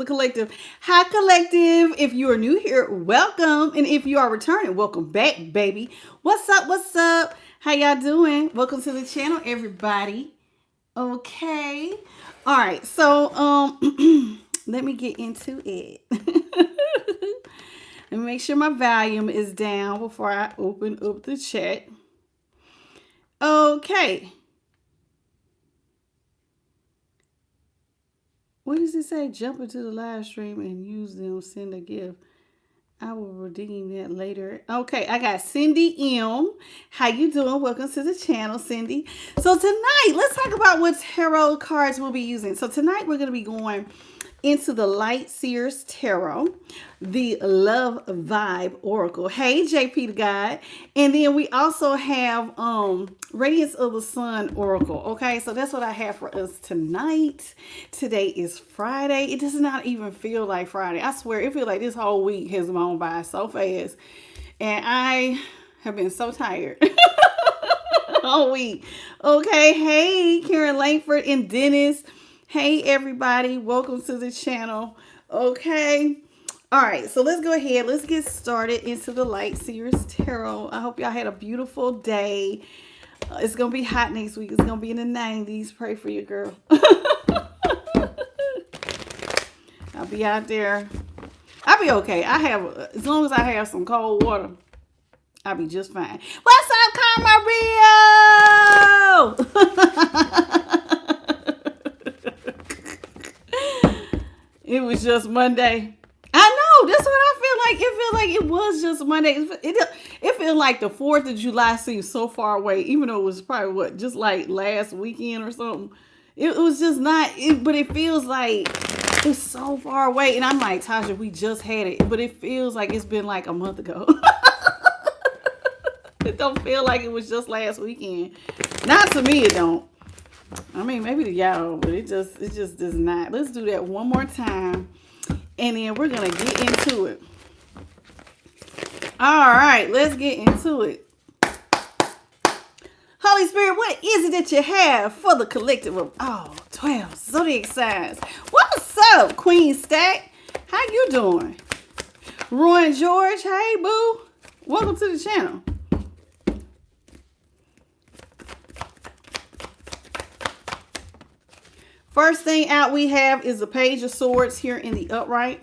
The collective. Hi, collective. If you are new here, welcome. And if you are returning, welcome back, baby. What's up? What's up? How y'all doing? Welcome to the channel, everybody. Okay. All right. So, let me get into it. And make sure my volume is down before I open up the chat. Okay. What does it say? Jump into the live stream and use them. Send a gift. I will redeem that later. Okay, I got Cindy M. How you doing? Welcome to the channel, Cindy. So tonight, let's talk about what tarot cards we'll be using. So tonight we're going to be going into the Light Seers Tarot, the Love Vibe Oracle. Hey, JP the God. And then we also have Radiance of the Sun Oracle. Okay, so that's what I have for us tonight. Today is Friday. It does not even feel like Friday. I swear, it feels like this whole week has gone by so fast. And I have been so tired. All week. Okay, hey, Karen Langford and Dennis. Hey everybody, welcome to the channel. Okay. All right, so let's go ahead. Let's get started into the Light Seers Tarot. I hope y'all had a beautiful day. It's going to be hot next week. It's going to be in the 90s. Pray for your girl. I'll be out there. I'll be okay. As long as I have some cold water, I'll be just fine. What's up, Camarillo? It was just Monday. I know. That's what I feel like. It feels like it was just Monday. It feels like the 4th of July seems so far away, even though it was probably just like last weekend or something. It was just not, but it feels like it's so far away. And I'm like, Tasha, we just had it, but it feels like it's been like a month ago. It don't feel like it was just last weekend. Not to me, it don't. I mean, maybe to y'all, but it just does not. Let's do that one more time, and then we're gonna get into it. All right, let's get into it. Holy Spirit, what is it that you have for the collective of 12 zodiac signs? What's up, Queen Stack? How you doing? Roy George, hey boo. Welcome to the channel. First thing out we have is the Page of Swords here in the upright.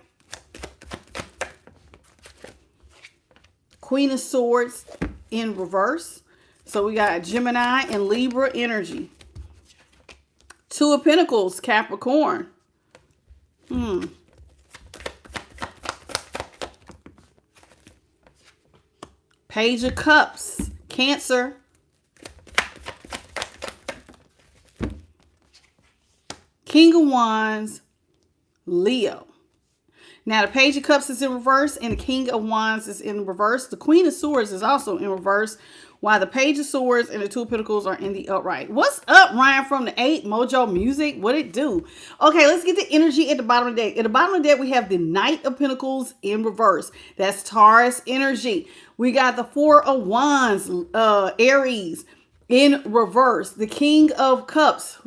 Queen of Swords in reverse. So we got Gemini and Libra energy. Two of Pentacles, Capricorn. Page of Cups, Cancer. King of Wands, Leo. Now, the Page of Cups is in reverse and the King of Wands is in reverse. The Queen of Swords is also in reverse, while the Page of Swords and the Two of Pentacles are in the upright. What's up, Ryan from the 8? Mojo Music, what it do? Okay, let's get the energy at the bottom of the deck. At the bottom of the deck, we have the Knight of Pentacles in reverse. That's Taurus energy. We got the Four of Wands, Aries, in reverse. The King of Cups,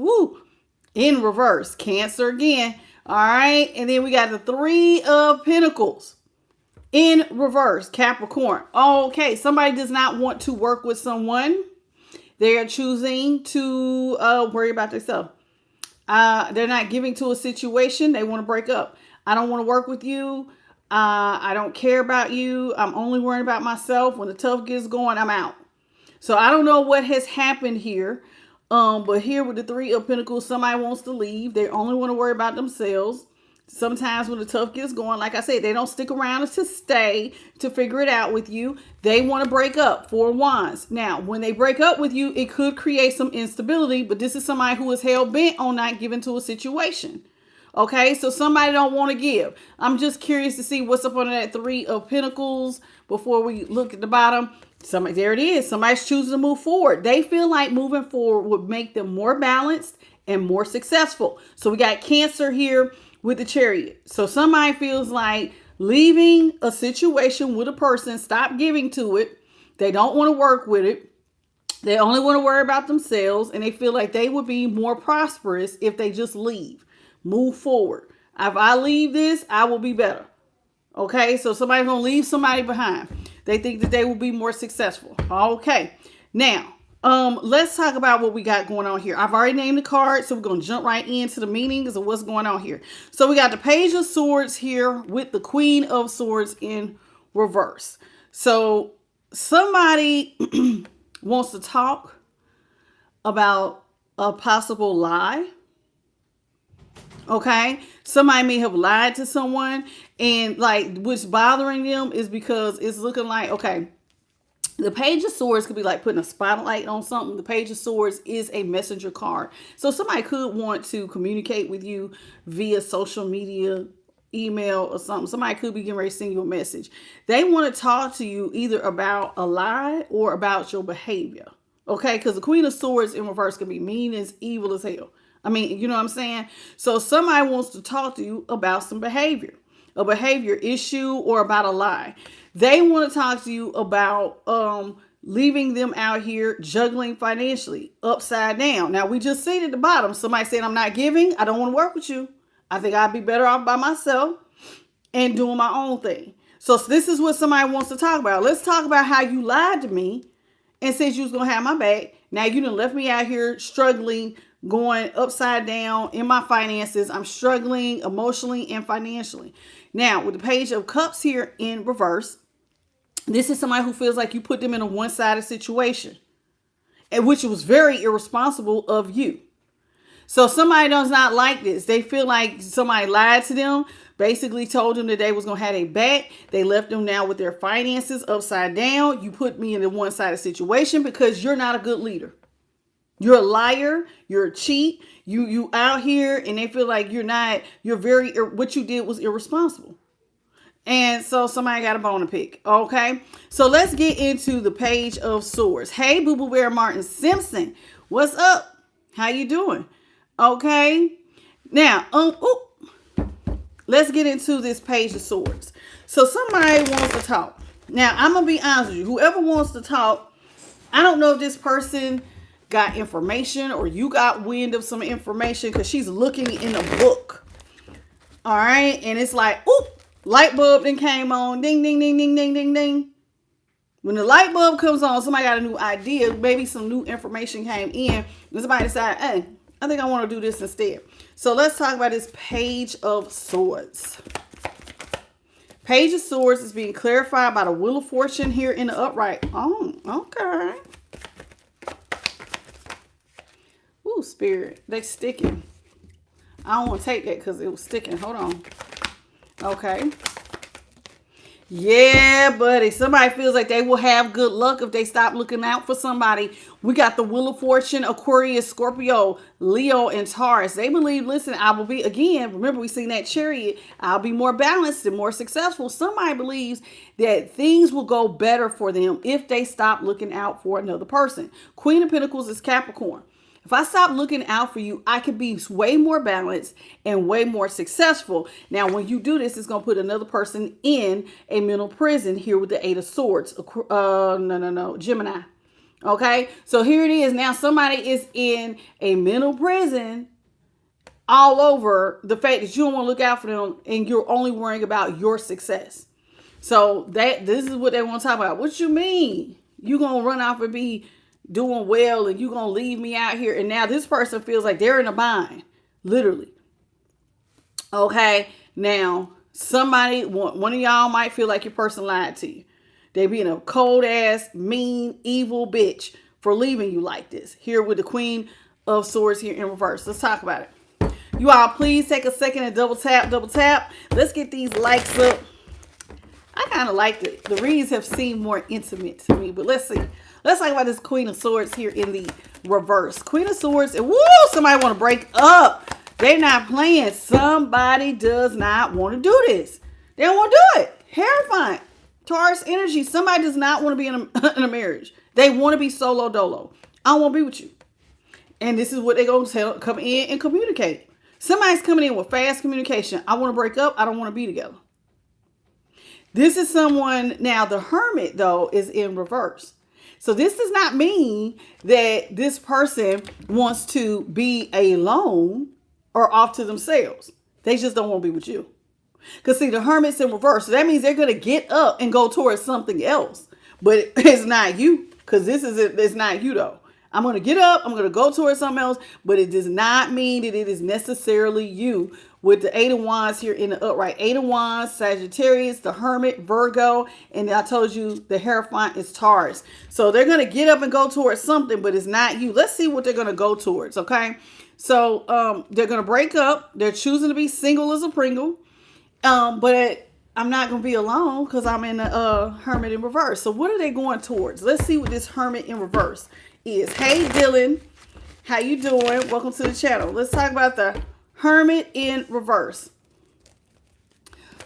in reverse, Cancer again. All right, and then we got the Three of Pentacles in reverse, Capricorn. Okay, somebody does not want to work with someone. They are choosing to worry about themselves. They're not giving to a situation. They want to break up. I don't want to work with you. I don't care about you. I'm only worrying about myself. When the tough gets going, I'm out. So I don't know what has happened here. But here with the Three of Pentacles, somebody wants to leave. They only want to worry about themselves. Sometimes when the tough gets going, like I said, they don't stick around to stay to figure it out with you. They want to break up. Four of Wands. Now, when they break up with you, it could create some instability, but this is somebody who is hell-bent on not giving to a situation. Okay, so somebody don't want to give. I'm just curious to see what's up under that Three of Pentacles before we look at the bottom. There it is. Somebody's choosing to move forward. They feel like moving forward would make them more balanced and more successful. So we got Cancer here with the Chariot. So somebody feels like leaving a situation with a person, stop giving to it. They don't want to work with it. They only want to worry about themselves, and they feel like they would be more prosperous if they just leave, move forward. If I leave this, I will be better. Okay, so somebody's going to leave somebody behind. They think that they will be more successful. Okay, now, let's talk about what we got going on here. I've already named the card, so we're going to jump right into the meanings of what's going on here. So we got the Page of Swords here with the Queen of Swords in reverse. So somebody wants to talk about a possible lie. Okay, somebody may have lied to someone, and like what's bothering them is because it's looking like, okay, the Page of Swords could be like putting a spotlight on something. The Page of Swords is a messenger card. So somebody could want to communicate with you via social media, email, or something. Somebody could be getting ready to send you a message. They want to talk to you either about a lie or about your behavior. Okay, because the Queen of Swords in reverse can be mean as evil as hell. I mean, you know what I'm saying? So somebody wants to talk to you about some behavior, a behavior issue, or about a lie. They want to talk to you about leaving them out here juggling financially, upside down. Now, we just seen at the bottom, somebody said, I'm not giving. I don't want to work with you. I think I'd be better off by myself and doing my own thing. So this is what somebody wants to talk about. Let's talk about how you lied to me and said you was going to have my back. Now you done left me out here struggling, going upside down in my finances. I'm struggling emotionally and financially. Now, with the Page of Cups here in reverse, this is somebody who feels like you put them in a one-sided situation, and which was very irresponsible of you. So somebody does not like this. They feel like somebody lied to them, basically told them that they was going to have a back. They left them now with their finances upside down. You put me in a one-sided situation because you're not a good leader. You're a liar. You're a cheat. You out here, and they feel like what you did was irresponsible. And so somebody got a bone to pick. Okay. So let's get into the Page of Swords. Hey, Boo Boo Bear Martin Simpson. What's up? How you doing? Okay. Now, let's get into this Page of Swords. So somebody wants to talk. Now, I'm going to be honest with you. Whoever wants to talk, I don't know if this person got information or you got wind of some information because she's looking in a book. All right. And it's like, light bulb then came on. Ding, ding, ding, ding, ding, ding, ding. When the light bulb comes on, somebody got a new idea. Maybe some new information came in. And somebody decided, hey, I think I want to do this instead. So let's talk about this Page of Swords. Page of Swords is being clarified by the Wheel of Fortune here in the upright. Oh, okay. Ooh, Spirit, they sticking. I don't want to take that because it was sticking. Hold on. Okay. Yeah, buddy. Somebody feels like they will have good luck if they stop looking out for somebody. We got the Wheel of Fortune, Aquarius, Scorpio, Leo, and Taurus. They believe, listen, I will be, again, remember we seen that Chariot, I'll be more balanced and more successful. Somebody believes that things will go better for them if they stop looking out for another person. Queen of Pentacles is Capricorn. If I stop looking out for you, I could be way more balanced and way more successful. Now, when you do this, it's going to put another person in a mental prison here with the Eight of Swords. Gemini. Okay, so here it is. Now somebody is in a mental prison all over the fact that you don't want to look out for them and you're only worrying about your success. So this is what they want to talk about. What you mean? You going to run off and be doing well and you going to leave me out here? And now this person feels like they're in a bind, literally. Okay, now somebody, one of y'all might feel like your person lied to you. They being a cold ass, mean, evil bitch for leaving you like this. Here with the Queen of Swords here in reverse. Let's talk about it. You all please take a second and double tap. Let's get these likes up. I kind of like it. The reads have seemed more intimate to me, but let's see. Let's talk about this Queen of Swords here in the reverse. Queen of Swords, and woo, somebody want to break up. They're not playing. Somebody does not want to do this. They don't want to do it. Terrifying. Taurus energy. Somebody does not want to be in a marriage. They want to be solo dolo. I don't want to be with you. And this is what they're going to come in and communicate. Somebody's coming in with fast communication. I want to break up. I don't want to be together. This is someone, now the Hermit though is in reverse. So this does not mean that this person wants to be alone or off to themselves. They just don't want to be with you. Because see, the hermit's in reverse. So that means they're going to get up and go towards something else. But it's not you. Because it's not you though. I'm going to get up. I'm going to go towards something else. But it does not mean that it is necessarily you. With the 8 of Wands here in the upright. 8 of Wands, Sagittarius, the Hermit, Virgo. And I told you the Hierophant is Taurus. So they're going to get up and go towards something. But it's not you. Let's see what they're going to go towards. Okay. So they're going to break up. They're choosing to be single as a Pringle. But I'm not going to be alone because I'm in the Hermit in reverse. So what are they going towards? Let's see what this Hermit in reverse is. Hey, Dylan. How you doing? Welcome to the channel. Let's talk about the Hermit in reverse.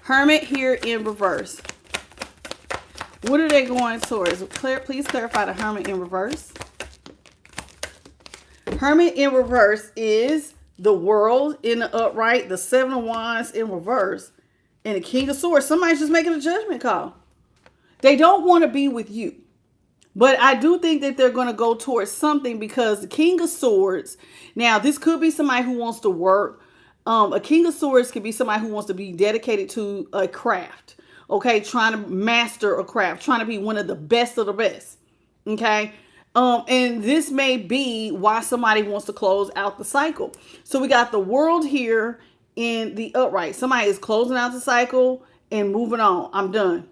Hermit here in reverse. What are they going towards? Please clarify the Hermit in reverse. Hermit in reverse is the World in the upright, the 7 of Wands in reverse, and the King of Swords. Somebody's just making a judgment call. They don't want to be with you. But I do think that they're going to go towards something because the King of Swords, now this could be somebody who wants to work. A King of Swords could be somebody who wants to be dedicated to a craft. Okay, trying to master a craft, trying to be one of the best of the best. Okay. And this may be why somebody wants to close out the cycle. So we got the World here in the upright. Somebody is closing out the cycle and moving on. I'm done.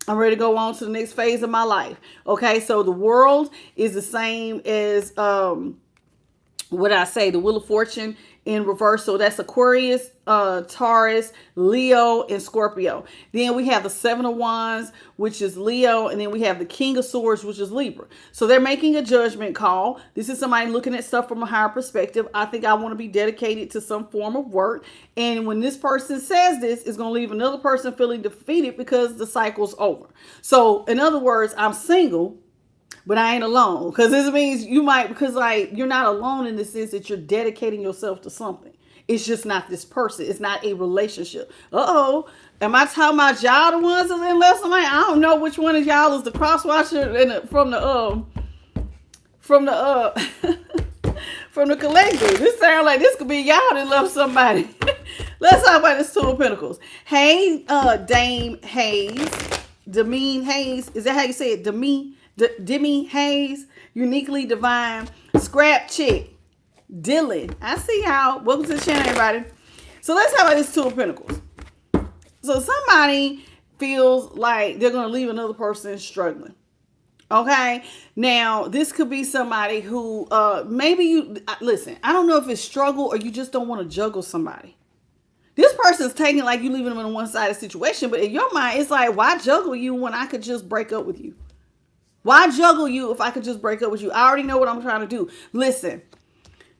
I'm ready to go on to the next phase of my life. Okay, so the World is the same as what I say, the Wheel of Fortune in reverse. So that's Aquarius, Taurus, Leo, and Scorpio. Then we have the 7 of Wands, which is Leo. And then we have the King of Swords, which is Libra. So they're making a judgment call. This is somebody looking at stuff from a higher perspective. I think I want to be dedicated to some form of work. And when this person says this, it's going to leave another person feeling defeated because the cycle's over. So in other words, I'm single, but I ain't alone. Because this means you might, because like you're not alone in the sense that you're dedicating yourself to something. It's just not this person. It's not a relationship. Uh-oh. Am I talking about y'all the ones that in love somebody? I don't know which one of y'all is the crosswatcher and from the collective. This sounds like this could be y'all that love somebody. Let's talk about this 2 of Pentacles. Hey, Dame Hayes. Demeen Hayes. Is that how you say it? Demi Hayes, Uniquely Divine, Scrap Chick, Dylan. I see y'all. Welcome to the channel, everybody. So let's talk about this 2 of Pentacles. So somebody feels like they're going to leave another person struggling. Okay. Now, this could be somebody who maybe you, listen, I don't know if it's struggle or you just don't want to juggle somebody. This person's taking like you leaving them in a one-sided situation, but in your mind, it's like, why juggle you when I could just break up with you? Why juggle you if I could just break up with you? I already know what I'm trying to do. Listen,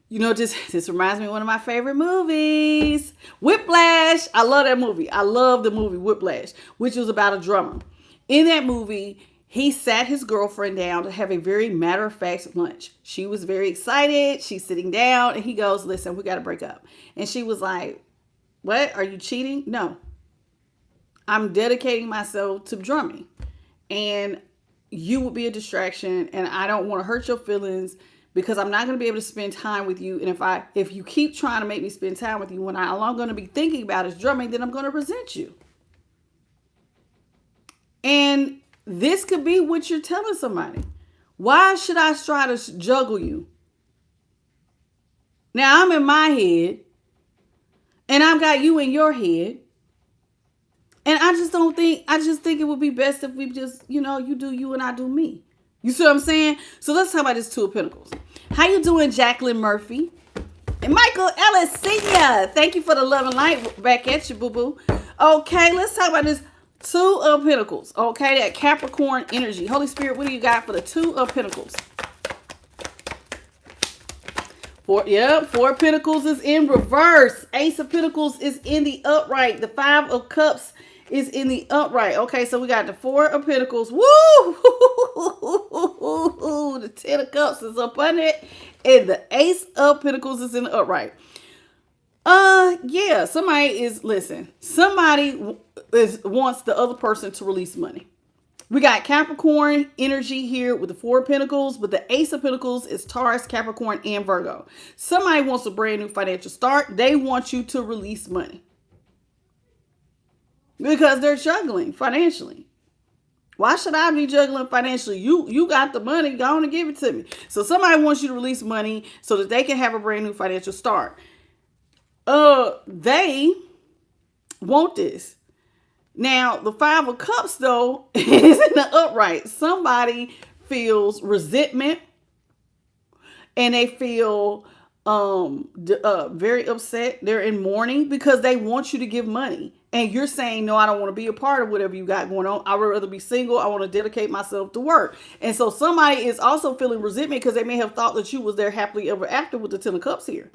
you know, this reminds me of one of my favorite movies, Whiplash. I love that movie. I love the movie Whiplash, which was about a drummer. In that movie, he sat his girlfriend down to have a very matter-of-fact lunch. She was very excited. She's sitting down and he goes, listen, we got to break up. And she was like, what? Are you cheating? No. I'm dedicating myself to drumming. And you would be a distraction and I don't want to hurt your feelings because I'm not going to be able to spend time with you. And if you keep trying to make me spend time with you when all I'm going to be thinking about is drumming, then I'm going to resent you. And this could be what you're telling somebody. Why should I try to juggle you? Now I'm in my head and I've got you in your head. And I just think it would be best if we just, you know, you do you and I do me. You see what I'm saying? So let's talk about this 2 of Pentacles. How you doing, Jacqueline Murphy? And Michael Ellis Sr. Thank you for the love and light. Back at you, boo-boo. Okay, let's talk about this 2 of Pentacles. Okay, that Capricorn energy. Holy Spirit, what do you got for the 2 of Pentacles? 4 of Pentacles is in reverse. Ace of Pentacles is in the upright. The 5 of Cups is in the upright. Okay, so we got the 4 of Pentacles. Woo! The 10 of Cups is up on it. And the Ace of Pentacles is in the upright. Yeah, somebody wants the other person to release money. We got Capricorn energy here with the Four of Pentacles, but the Ace of Pentacles is Taurus, Capricorn, and Virgo. Somebody wants a brand new financial start. They want you to release money because they're juggling financially. Why should I be juggling financially? You got the money. Go on and give it to me. So somebody wants you to release money so that they can have a brand new financial start. They want this. Now, the Five of Cups, though, is in the upright. Somebody feels resentment and they feel very upset. They're in mourning because they want you to give money. And you're saying, no, I don't want to be a part of whatever you got going on. I would rather be single. I want to dedicate myself to work. And so somebody is also feeling resentment because they may have thought that you was there happily ever after with the Ten of Cups here.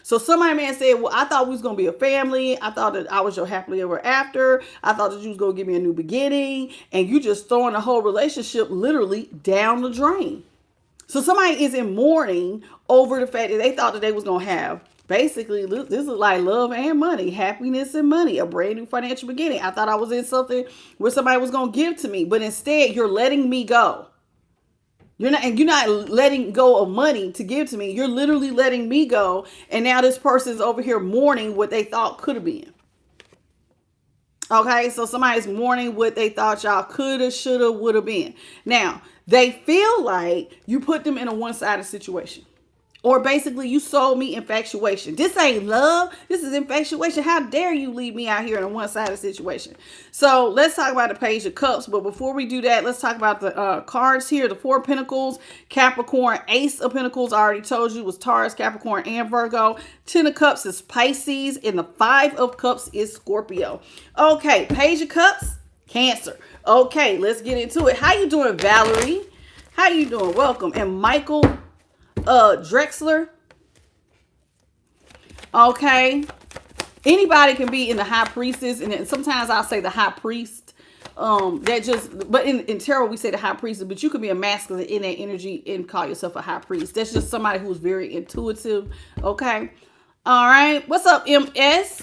So somebody may have said, well, I thought we was going to be a family. I thought that I was your happily ever after. I thought that you was going to give me a new beginning. And you just throwing the whole relationship literally down the drain. So somebody is in mourning over the fact that they thought that they was going to have basically, this is like love and money, happiness and money, a brand new financial beginning. I thought I was in something where somebody was going to give to me, but instead you're letting me go. You're not letting go of money to give to me. You're literally letting me go. And now this person's over here mourning what they thought could have been. Okay, so somebody's mourning what they thought y'all coulda, shoulda, would have been. Now, they feel like you put them in a one-sided situation. Or basically you sold me infatuation. This ain't love. This is infatuation. How dare you leave me out here in a one-sided situation? So let's talk about the Page of Cups. But before we do that, let's talk about the cards here. The Four of Pentacles, Capricorn, Ace of Pentacles, I already told you was Taurus, Capricorn, and Virgo. Ten of Cups is Pisces. And the Five of Cups is Scorpio. Okay, Page of Cups, Cancer. Okay, let's get into it. How you doing, Valerie? How you doing? Welcome. And Michael Drexler. Okay, anybody can be in the High Priestess, and sometimes I'll say the High Priest. But in tarot we say the High Priestess, but you could be a masculine in that energy and call yourself a High Priest. That's just somebody who's very intuitive. Okay, all right. What's up, MS?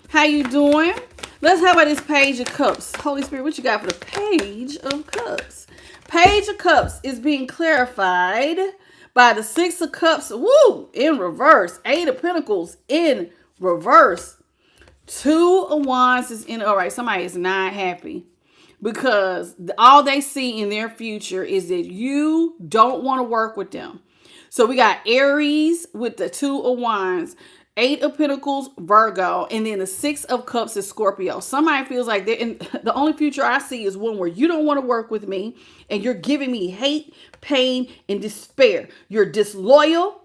How you doing? Let's have about this Page of Cups. Holy Spirit, what you got for the Page of Cups? Page of Cups is being clarified by the Six of Cups, in reverse. Eight of Pentacles in reverse. Two of Wands is in, all right, somebody is not happy because all they see in their future is that you don't want to work with them. So we got Aries with the Two of Wands, Eight of Pentacles, Virgo, and then the Six of Cups is Scorpio. Somebody feels like they're in the only future I see is one where you don't want to work with me and you're giving me hate, pain, and despair. You're disloyal,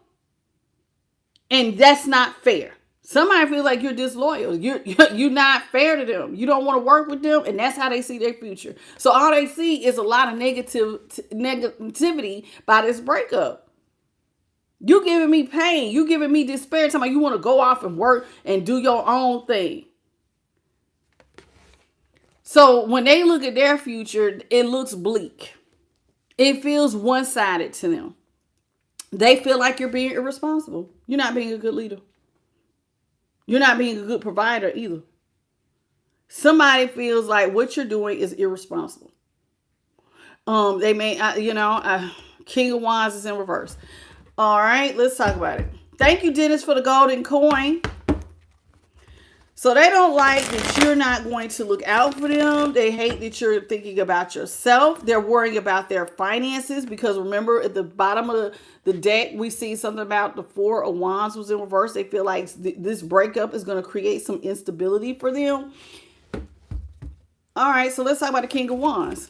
and that's not fair. Somebody feels like you're disloyal. You're not fair to them. You don't want to work with them, and that's how they see their future. So all they see is a lot of negativity by this breakup. You giving me pain. You giving me despair. Somebody you want to go off and work and do your own thing. So when they look at their future, it looks bleak. It feels one-sided to them. They feel like you're being irresponsible. You're not being a good leader. You're not being a good provider either. Somebody feels like what you're doing is irresponsible. They may, King of Wands is in reverse. All right, let's talk about it. Thank you, Dennis, for the golden coin. So they don't like that you're not going to look out for them. They hate that you're thinking about yourself. They're worrying about their finances because remember at the bottom of the deck, we see something about the Four of Wands was in reverse. They feel like this breakup is going to create some instability for them. All right, so let's talk about the King of Wands.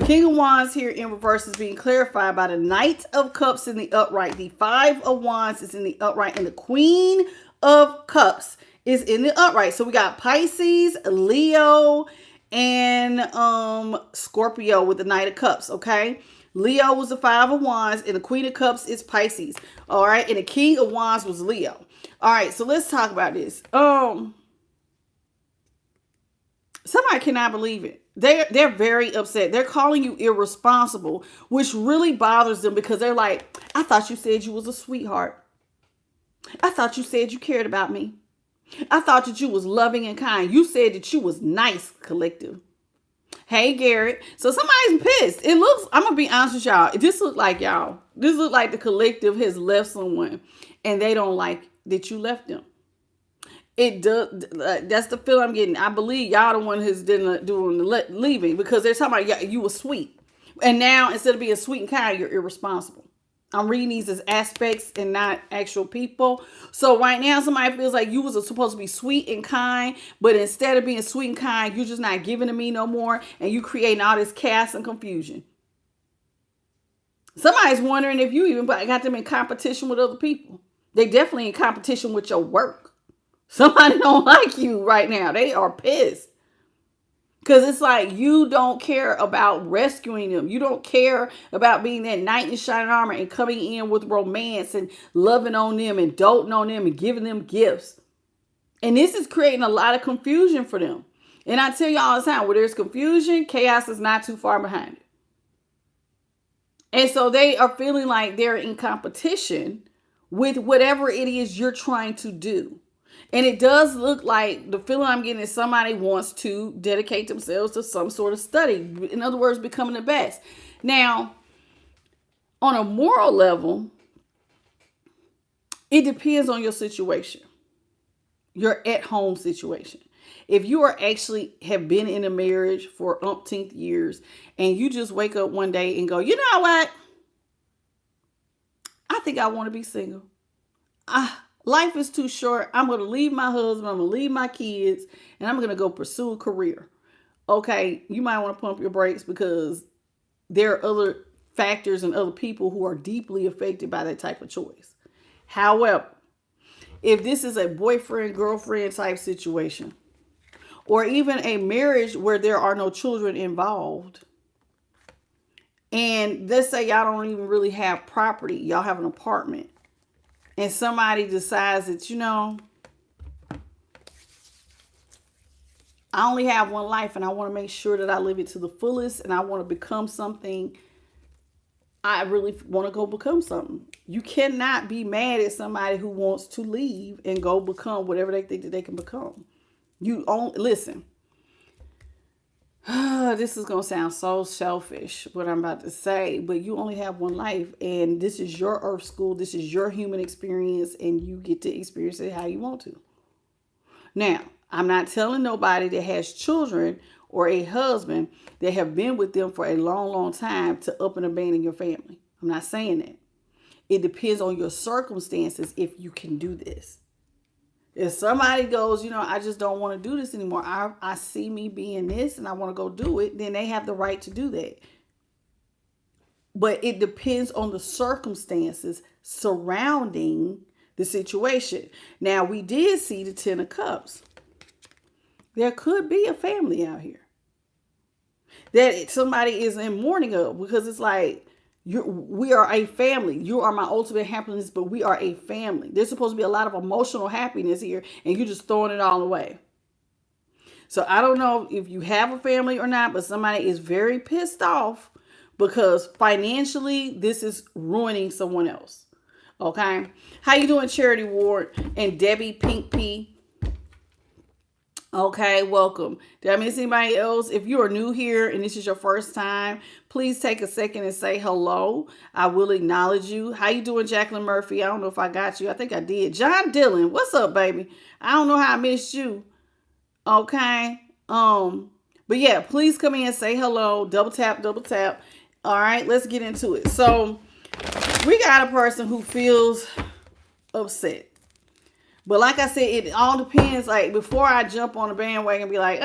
King of Wands here in reverse is being clarified by the Knight of Cups in the upright. The Five of Wands is in the upright. And the Queen of Cups is in the upright. So we got Pisces, Leo, and Scorpio with the Knight of Cups, okay? Leo was the Five of Wands, and the Queen of Cups is Pisces, all right? And the King of Wands was Leo. All right, so let's talk about this. Somebody cannot believe it. They're very upset. They're calling you irresponsible, which really bothers them because they're like, I thought you said you was a sweetheart. I thought you said you cared about me. I thought that you was loving and kind. You said that you was nice, collective. Hey, Garrett. So somebody's pissed. It looks, I'm going to be honest with y'all. This look like the collective has left someone and they don't like that you left them. It does. That's the feel I'm getting. I believe y'all the one who's doing the leaving, because they're talking about you were sweet. And now instead of being sweet and kind, you're irresponsible. I'm reading these as aspects and not actual people. So right now, somebody feels like you was supposed to be sweet and kind, but instead of being sweet and kind, you're just not giving to me no more, and you creating all this chaos and confusion. Somebody's wondering if you even got them in competition with other people. They definitely in competition with your work. Somebody don't like you right now. They are pissed. Because it's like you don't care about rescuing them. You don't care about being that knight in shining armor and coming in with romance and loving on them and doting on them and giving them gifts. And this is creating a lot of confusion for them. And I tell you all the time, where there's confusion, chaos is not too far behind it. And so they are feeling like they're in competition with whatever it is you're trying to do. And it does look like the feeling I'm getting is somebody wants to dedicate themselves to some sort of study. In other words, becoming the best. Now, on a moral level, it depends on your situation, your at-home situation. If you are actually have been in a marriage for umpteenth years and you just wake up one day and go, you know what? I think I want to be single. Life is too short. I'm going to leave my husband. I'm going to leave my kids, and I'm going to go pursue a career. Okay, you might want to pump your brakes, because there are other factors and other people who are deeply affected by that type of choice. However, if this is a boyfriend, girlfriend type situation, or even a marriage where there are no children involved, and let's say y'all don't even really have property, y'all have an apartment, and somebody decides that, I only have one life and I want to make sure that I live it to the fullest, and I want to become something. I really want to go become something. You cannot be mad at somebody who wants to leave and go become whatever they think that they can become. Listen. This is going to sound so selfish, what I'm about to say, but you only have one life, and this is your earth school. This is your human experience, and you get to experience it how you want to. Now, I'm not telling nobody that has children or a husband that have been with them for a long, long time to up and abandon your family. I'm not saying that. It depends on your circumstances if you can do this. If somebody goes, I just don't want to do this anymore. I see me being this and I want to go do it. Then they have the right to do that. But it depends on the circumstances surrounding the situation. Now, we did see the 10 of Cups. There could be a family out here that somebody is in mourning of, because it's like, we are a family. You are my ultimate happiness, but we are a family. There's supposed to be a lot of emotional happiness here, and you're just throwing it all away. So I don't know if you have a family or not, but somebody is very pissed off because financially this is ruining someone else. Okay. How you doing, Charity Ward and Debbie Pink P? Okay, welcome. Did I miss anybody else? If you are new here and this is your first time, please take a second and say hello. I will acknowledge you. How you doing, Jacqueline Murphy? I don't know if I got you. I think I did. John Dillon, what's up, baby? I don't know how I missed you. Okay. But yeah, please come in and say hello. Double tap, double tap. All right, let's get into it. So we got a person who feels upset. But like I said, it all depends. Like, before I jump on the bandwagon and be like,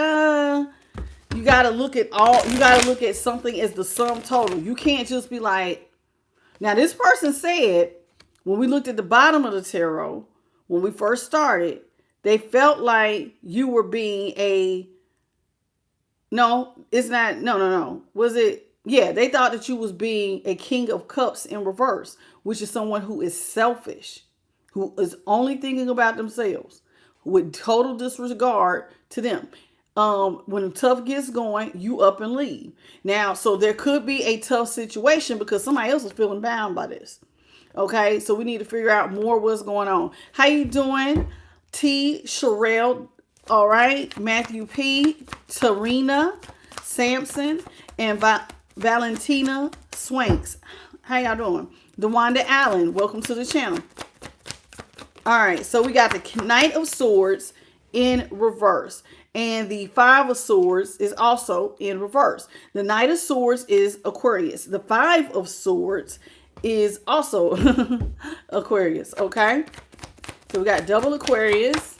you got to look at something as the sum total. You can't just be like, now this person said, when we looked at the bottom of the tarot, when we first started, they felt like you were being no. Was it? Yeah, they thought that you was being a King of Cups in reverse, which is someone who is selfish, who is only thinking about themselves with total disregard to them. When the tough gets going, you up and leave. Now, so there could be a tough situation because somebody else is feeling bound by this. Okay, so we need to figure out more what's going on. How you doing, T. Sherelle, all right, Matthew P. Tarina Sampson, and Valentina Swanks. How y'all doing? DeWanda Allen, welcome to the channel. All right, so we got the Knight of Swords in reverse. And the Five of Swords is also in reverse. The Knight of Swords is Aquarius. The Five of Swords is also Aquarius, okay? So we got double Aquarius.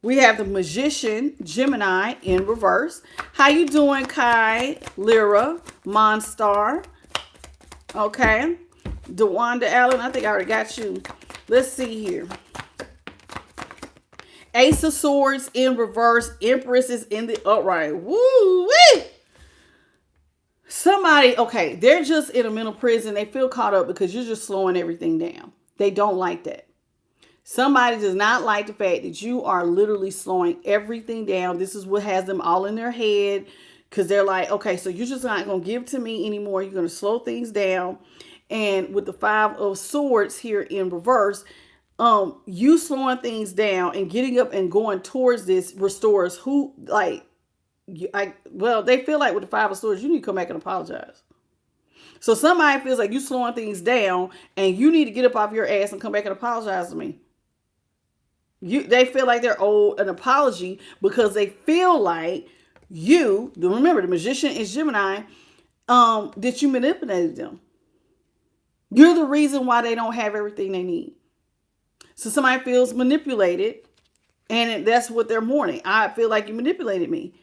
We have the Magician, Gemini, in reverse. How you doing, Kai, Lyra, Monstar? Okay. DeWanda Allen, I think I already got you. Let's see here. Ace of Swords in reverse. Empress is in the upright. Woo-wee! Somebody, okay, they're just in a mental prison. They feel caught up because you're just slowing everything down. They don't like that. Somebody does not like the fact that you are literally slowing everything down. This is what has them all in their head because they're like, okay, so you're just not going to give to me anymore. You're going to slow things down. And with the Five of Swords here in reverse, you slowing things down and getting up and going towards this restores who, like, well, they feel like with the Five of Swords, you need to come back and apologize. So somebody feels like you slowing things down and you need to get up off your ass and come back and apologize to me. They feel like they're owed an apology because they feel like you, remember the Magician is Gemini, that you manipulated them. You're the reason why they don't have everything they need. So somebody feels manipulated and that's what they're mourning. I feel like you manipulated me.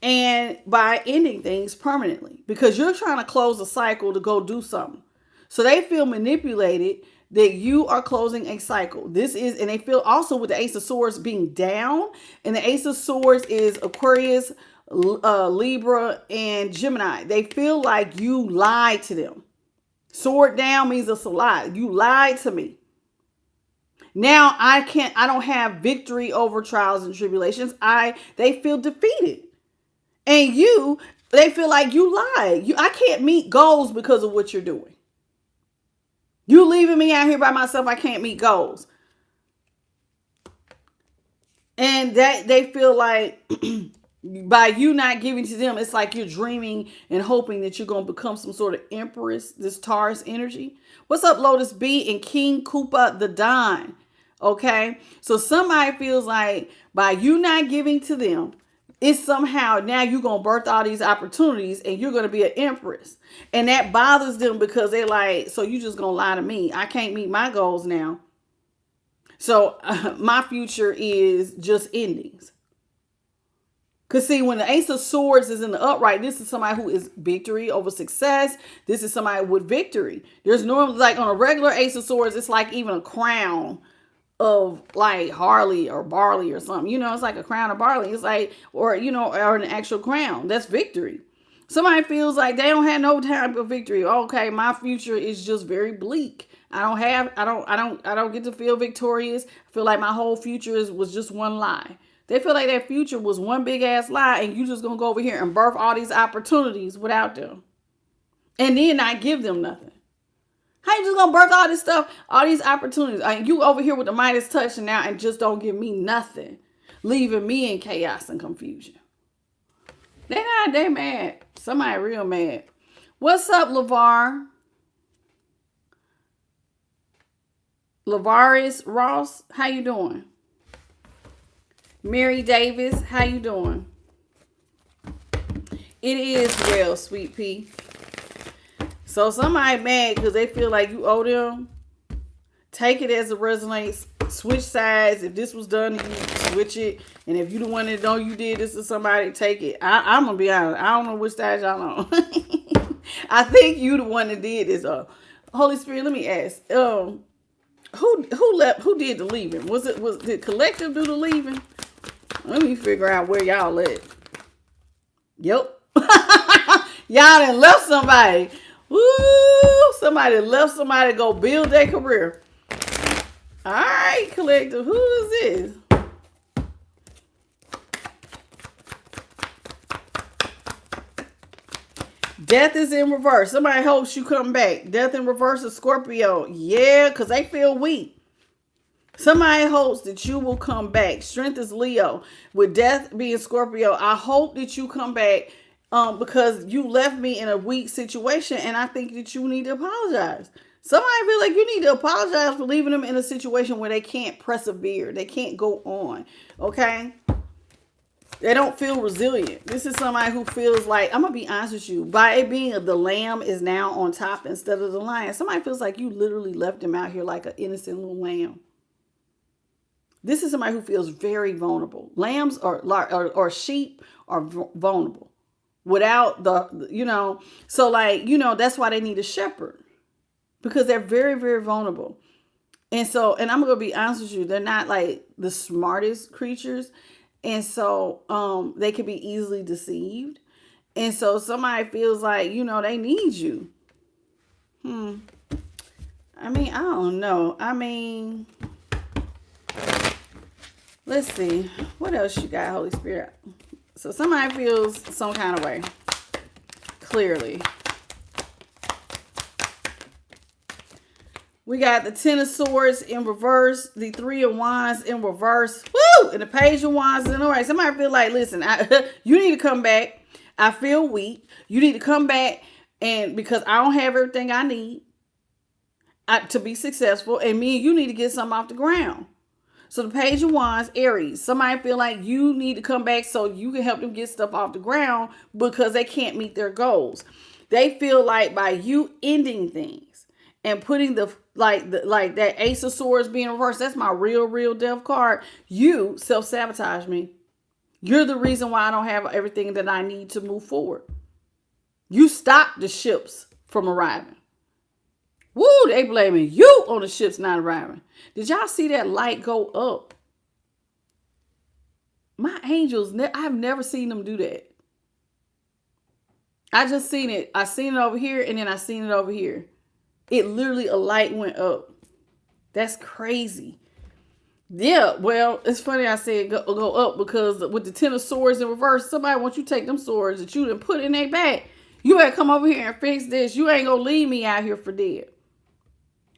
And by ending things permanently because you're trying to close a cycle to go do something. So they feel manipulated that you are closing a cycle. This is, and they feel also with the Ace of Swords being down, and the Ace of Swords is Aquarius, Libra, and Gemini. They feel like you lied to them. Sword down means it's a lie. You lied to me. Now I don't have victory over trials and tribulations. They feel defeated. And they feel like you lied. I can't meet goals because of what you're doing. You leaving me out here by myself, I can't meet goals. And that they feel like by you not giving to them, it's like you're dreaming and hoping that you're going to become some sort of empress, this Taurus energy. What's up, Lotus B and King Koopa the Don? Okay, so somebody feels like by you not giving to them, it's somehow now you're going to birth all these opportunities and you're going to be an empress. And that bothers them because they're like, so you just going to lie to me. I can't meet my goals now. So my future is just endings. Because see, when the Ace of Swords is in the upright, this is somebody who is victory over success. This is somebody with victory. There's normally, like on a regular Ace of Swords, it's like even a crown of like Harley or barley or something, it's like a crown of barley. It's like, or an actual crown. That's victory. Somebody feels like they don't have no time for victory. Okay, my future is just very bleak. I don't get to feel victorious. I feel like my whole future was just one lie. They feel like their future was one big ass lie and you just gonna go over here and birth all these opportunities without them. And then not give them nothing. How you just gonna birth all this stuff, all these opportunities? You over here with the Midas touch now and just don't give me nothing, leaving me in chaos and confusion. They mad. Somebody real mad. What's up, LeVar? Lavaris Ross, how you doing? Mary Davis, how you doing? It is well, Sweet Pea. So somebody mad because they feel like you owe them. Take it as a resonance. Switch sides. If this was done to you, switch it. And if you the one that know you did this to somebody, take it. I'm going to be honest. I don't know which side y'all on. I think you the one that did this. Holy Spirit, let me ask. Who left? Who did the leaving? Did Collective do the leaving? Let me figure out where y'all at. Yep. Y'all done left somebody. Woo! Somebody left somebody to go build their career. All right, Collective. Who is this? Death is in reverse. Somebody hopes you come back. Death in reverse is Scorpio. Yeah, because they feel weak. Somebody hopes that you will come back. Strength is Leo. With death being Scorpio, I hope that you come back because you left me in a weak situation, and I think that you need to apologize. Somebody feel like you need to apologize for leaving them in a situation where they can't persevere. They can't go on. Okay? They don't feel resilient. This is somebody who feels like, I'm going to be honest with you, by it being the lamb is now on top instead of the lion, somebody feels like you literally left them out here like an innocent little lamb. This is somebody who feels very vulnerable. Lambs or sheep are vulnerable without the. So like, that's why they need a shepherd, because they're very, very vulnerable. And I'm going to be honest with you, they're not like the smartest creatures. And so they can be easily deceived. And so somebody feels like, they need you. I don't know. Let's see. What else you got, Holy Spirit? So somebody feels some kind of way. Clearly. We got the Ten of Swords in reverse, the Three of Wands in reverse, woo, and the Page of Wands in the right. Somebody feel like, listen, you need to come back. I feel weak. You need to come back, and because I don't have everything I need to be successful, and me and you need to get something off the ground. So the Page of Wands, Aries, somebody feel like you need to come back so you can help them get stuff off the ground because they can't meet their goals. They feel like by you ending things and putting that Ace of Swords being reversed, that's my real death card. You self-sabotage me. You're the reason why I don't have everything that I need to move forward. You stop the ships from arriving. Woo, they blaming you on the ships not arriving. Did y'all see that light go up? My angels, I've never seen them do that. I just seen it. I seen it over here, and then I seen it over here. It literally, a light went up. That's crazy. Yeah, well, it's funny I said go up because with the Ten of Swords in reverse, somebody wants you to take them swords that you done put in their bag. You better come over here and fix this. You ain't gonna leave me out here for dead.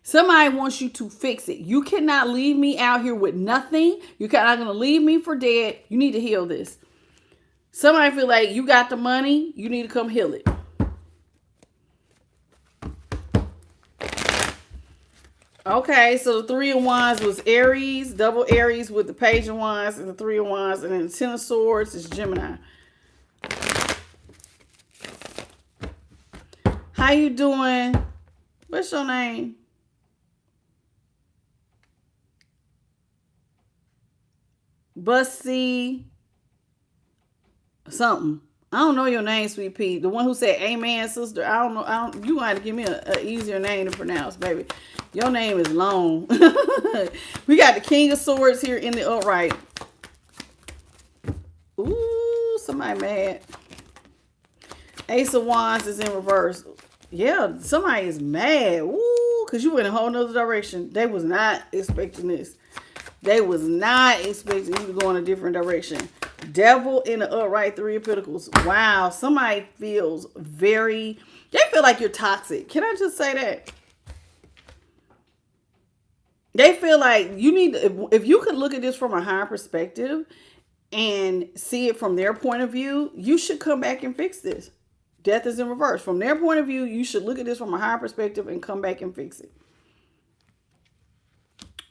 Somebody wants you to fix it. You cannot leave me out here with nothing. You're not gonna leave me for dead. You need to heal this. Somebody feel like you got the money. You need to come heal it. Okay, so the Three of Wands was Aries, double Aries with the Page of Wands and the Three of Wands, and then the Ten of Swords is Gemini. How you doing? What's your name? Bussy something. I don't know your name, Sweet Pea. The one who said amen, sister. I don't know. You gonna have to give me an easier name to pronounce, baby. Your name is long. We got the King of Swords here in the upright. Ooh, somebody mad. Ace of Wands is in reverse. Yeah, somebody is mad. Ooh, because you went a whole nother direction. They was not expecting this. They was not expecting you to go in a different direction. Devil in the upright, Three of Pentacles. Wow, somebody feels they feel like you're toxic. Can I just say that? They feel like you need, if you could look at this from a higher perspective and see it from their point of view, you should come back and fix this. Death is in reverse. From their point of view, you should look at this from a higher perspective and come back and fix it.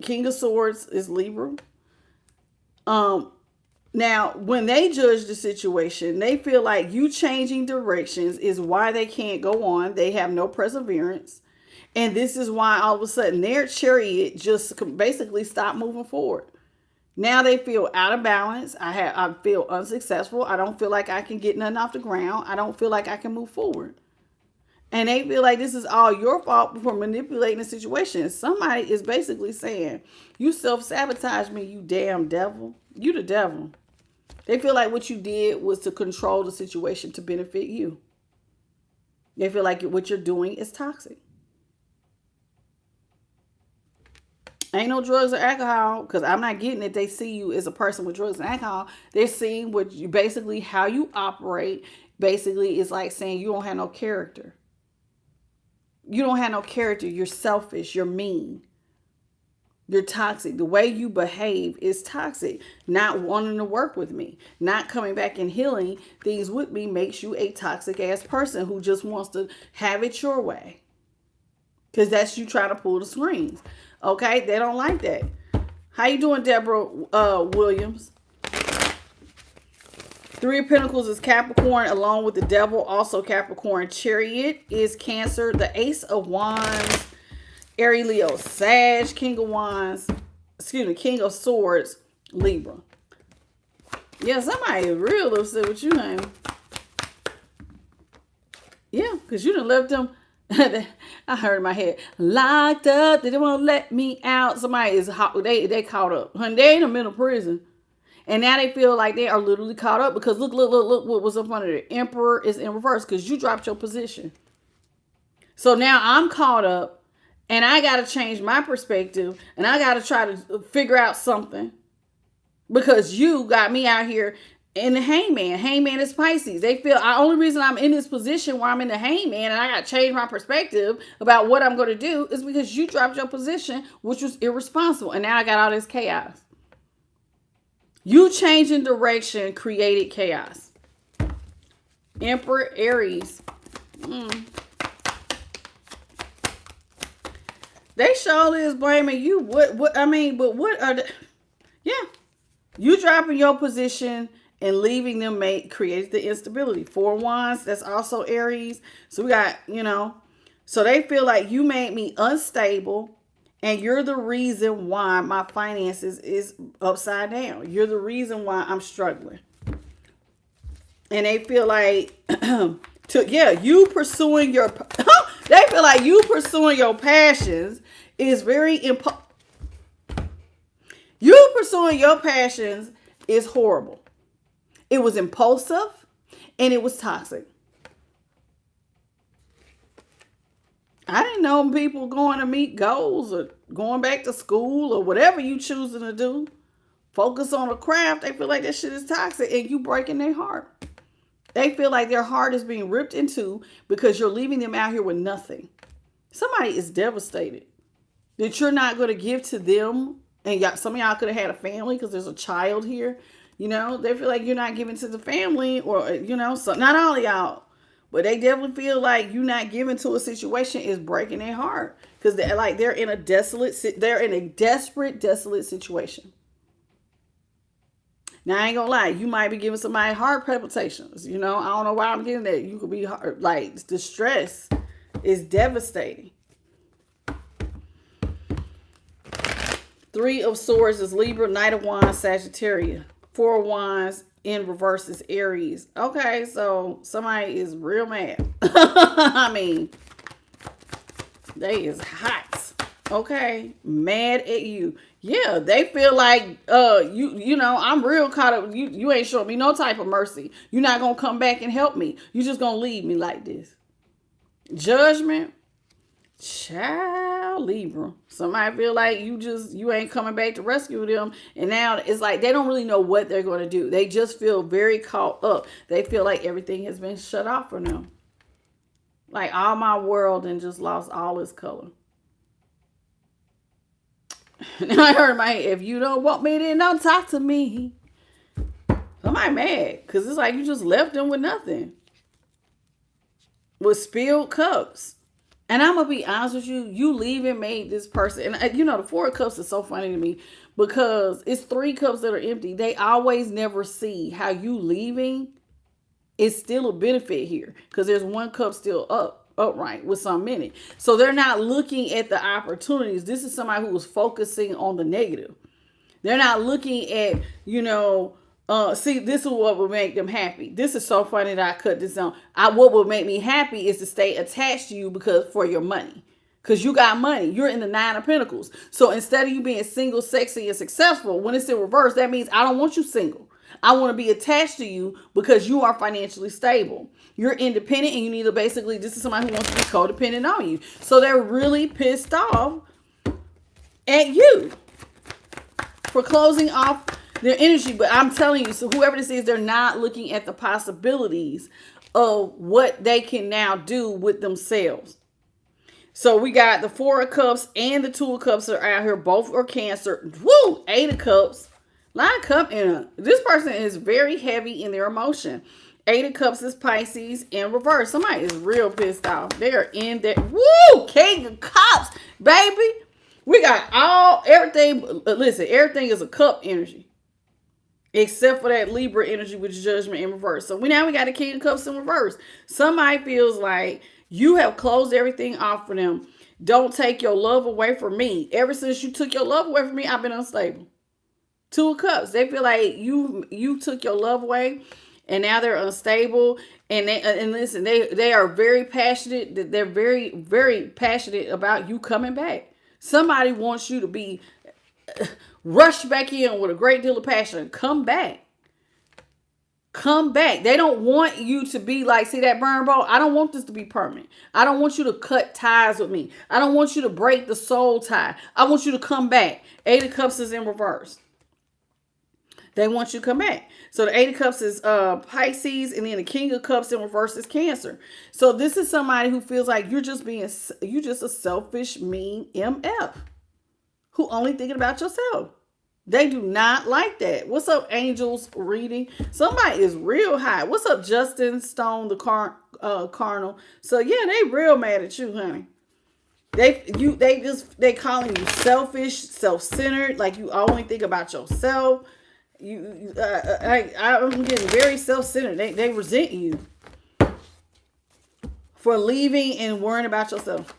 King of Swords is Libra. Now, when they judge the situation, they feel like you changing directions is why they can't go on. They have no perseverance. And this is why all of a sudden their chariot just basically stopped moving forward. Now they feel out of balance. I feel unsuccessful. I don't feel like I can get nothing off the ground. I don't feel like I can move forward. And they feel like this is all your fault for manipulating the situation. Somebody is basically saying, you self-sabotage me, you damn devil. You the devil. They feel like what you did was to control the situation to benefit you. They feel like what you're doing is toxic. Ain't no drugs or alcohol, because I'm not getting it. They see you as a person with drugs and alcohol. They're seeing what you basically, how you operate. Basically, it's like saying you don't have no character. You don't have no character. You're selfish. You're mean. You're toxic. The way you behave is toxic. Not wanting to work with me, not coming back and healing things with me makes you a toxic ass person who just wants to have it your way. Because that's you trying to pull the strings. Okay? They don't like that. How you doing, Deborah Williams? Three of Pentacles is Capricorn along with the Devil, also Capricorn. Chariot is Cancer. The Ace of Wands, Aries, Leo, Sag. King of Wands, King of Swords, Libra. Yeah, somebody is real upset with you, honey. Yeah, because you done left them. I heard in my head, locked up. They didn't want to let me out. Somebody is hot. They caught up. Honey, they in a mental prison. And now they feel like they are literally caught up because look what was up under the Emperor is in reverse because you dropped your position. So now I'm caught up and I got to change my perspective and I got to try to figure out something because you got me out here in the Hangman. Hangman is Pisces. They feel the only reason I'm in this position where I'm in the Hangman and I got to change my perspective about what I'm going to do is because you dropped your position, which was irresponsible. And now I got all this chaos. You changing direction created chaos. Emperor Aries. They surely is blaming you. But what are the... Yeah. You dropping your position and leaving them creates the instability. Four Wands, that's also Aries. So we got, so they feel like you made me unstable. And you're the reason why my finances is upside down. You're the reason why I'm struggling. And they feel like, you pursuing your, they feel like you pursuing your passions is very you pursuing your passions is horrible. It was impulsive and it was toxic. I didn't know people going to meet goals or going back to school or whatever you choosing to do. Focus on a craft. They feel like that shit is toxic and you breaking their heart. They feel like their heart is being ripped in two because you're leaving them out here with nothing. Somebody is devastated that you're not going to give to them. And some of y'all could have had a family because there's a child here. They feel like you're not giving to the family or, so not all of y'all. But they definitely feel like you not giving to a situation is breaking their heart. Because they're in a desperate, desolate situation. Now, I ain't gonna lie. You might be giving somebody heart palpitations. I don't know why I'm getting that. You could be the stress is devastating. Three of Swords is Libra, Knight of Wands, Sagittarius. Four of Wands in reverse is Aries. Okay, so somebody is real mad. They is hot. Okay, mad at you. Yeah, they feel like I'm real caught up. You ain't showing me no type of mercy. You're not gonna come back and help me. You just gonna leave me like this. Judgment. Child, Libra. Somebody feel like you ain't coming back to rescue them. And now it's like they don't really know what they're going to do. They just feel very caught up. They feel like everything has been shut off for them. Like all my world and just lost all its color. Now I heard in my head, if you don't want me, then don't talk to me. Somebody mad because it's like you just left them with nothing. With spilled cups. And I'm going to be honest with you, you leaving made this person, and the Four of Cups is so funny to me because it's three cups that are empty. They always never see how you leaving is still a benefit here because there's one cup still upright with some in it. So they're not looking at the opportunities. This is somebody who was focusing on the negative. They're not looking at, see, this is what would make them happy. This is so funny that I cut this on. What would make me happy is to stay attached to you for your money. Because you got money. You're in the Nine of Pentacles. So instead of you being single, sexy, and successful, when it's in reverse, that means I don't want you single. I want to be attached to you because you are financially stable. You're independent and you need to basically, this is somebody who wants to be codependent on you. So they're really pissed off at you for closing off their energy. But I'm telling you, so whoever this is, they're not looking at the possibilities of what they can now do with themselves. So we got the Four of Cups and the Two of Cups are out here. Both are Cancer. Woo! Eight of Cups. Line cup in this person is very heavy in their emotion. Eight of Cups is Pisces in reverse. Somebody is real pissed off. They are in there. Woo! King of Cups, baby. We got everything. Listen, everything is a cup energy. Except for that Libra energy, which is Judgment in reverse. So now we got a King of Cups in reverse. Somebody feels like you have closed everything off for them. Don't take your love away from me. Ever since you took your love away from me, I've been unstable. Two of Cups. They feel like you took your love away, and now they're unstable. And listen, they are very passionate. They're very, very passionate about you coming back. Somebody wants you to be rushed back in with a great deal of passion. Come back. Come back. They don't want you to be like, see that burn bowl? I don't want this to be permanent. I don't want you to cut ties with me. I don't want you to break the soul tie. I want you to come back. Eight of Cups is in reverse. They want you to come back. So the Eight of Cups is Pisces, and then the King of Cups in reverse is Cancer. So this is somebody who feels like you're just a selfish, mean MF who only thinking about yourself. They do not like that. What's up, Angels reading? Somebody is real high. What's up, Justin Stone, the Carnal? So yeah, they real mad at you, honey. They calling you selfish, self-centered, like you only think about yourself. I'm getting very self-centered. They resent you for leaving and worrying about yourself.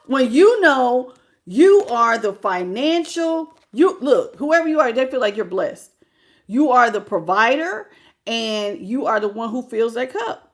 When you know you are the financial, whoever you are, they feel like you're blessed. You are the provider, and you are the one who fills that cup.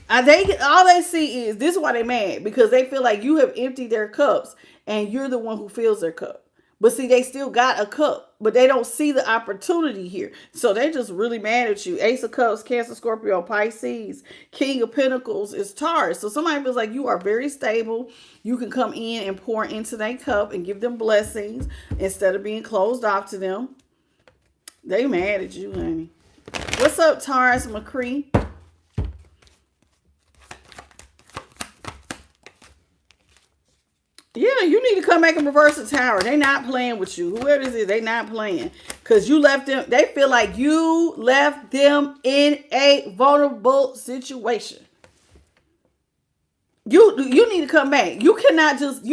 All they see is, this is why they're mad, because they feel like you have emptied their cups and you're the one who fills their cup. But see, they still got a cup, but they don't see the opportunity here. So they're just really mad at you. Ace of Cups, Cancer, Scorpio, Pisces. King of Pentacles is Taurus. So somebody feels like you are very stable. You can come in and pour into their cup and give them blessings instead of being closed off to them. They mad at you, honey. What's up, Taurus McCree? Yeah, you need to come back and reverse the Tower. They not playing with you. Whoever this is, they not playing. Because you left them, they feel like you left them in a vulnerable situation. You need to come back. You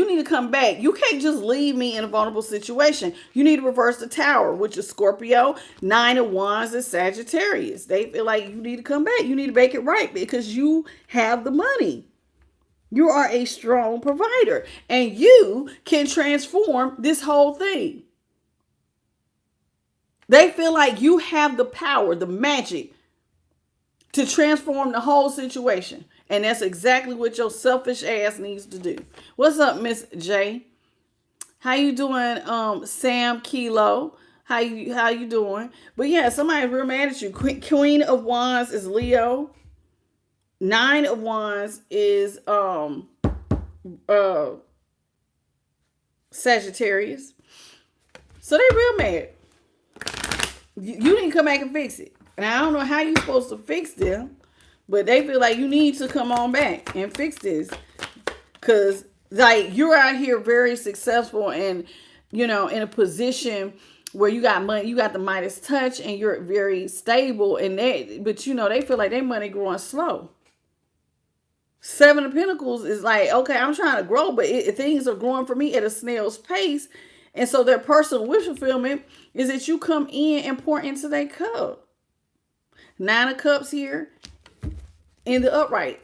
need to come back. You can't just leave me in a vulnerable situation. You need to reverse the Tower, which is Scorpio. 9 of Wands is Sagittarius. They feel like you need to come back. You need to make it right because you have the money. You are a strong provider, and you can transform this whole thing. They feel like you have the power, the magic to transform the whole situation. And that's exactly what your selfish ass needs to do. What's up, Miss J? How you doing, Sam Kilo? How you doing? But yeah, somebody's real mad at you. Queen of Wands is Leo. 9 of Wands is Sagittarius. So they real mad. You need to come back and fix it. And I don't know how you're supposed to fix them, but they feel like you need to come on back and fix this. Because like you're out here very successful and in a position where you got money, you got the Midas touch, and you're very stable. But they feel like their money growing slow. 7 of Pentacles is like, okay, I'm trying to grow, but things are growing for me at a snail's pace. And so their personal wish fulfillment is that you come in and pour into their cup. 9 of Cups here in the upright.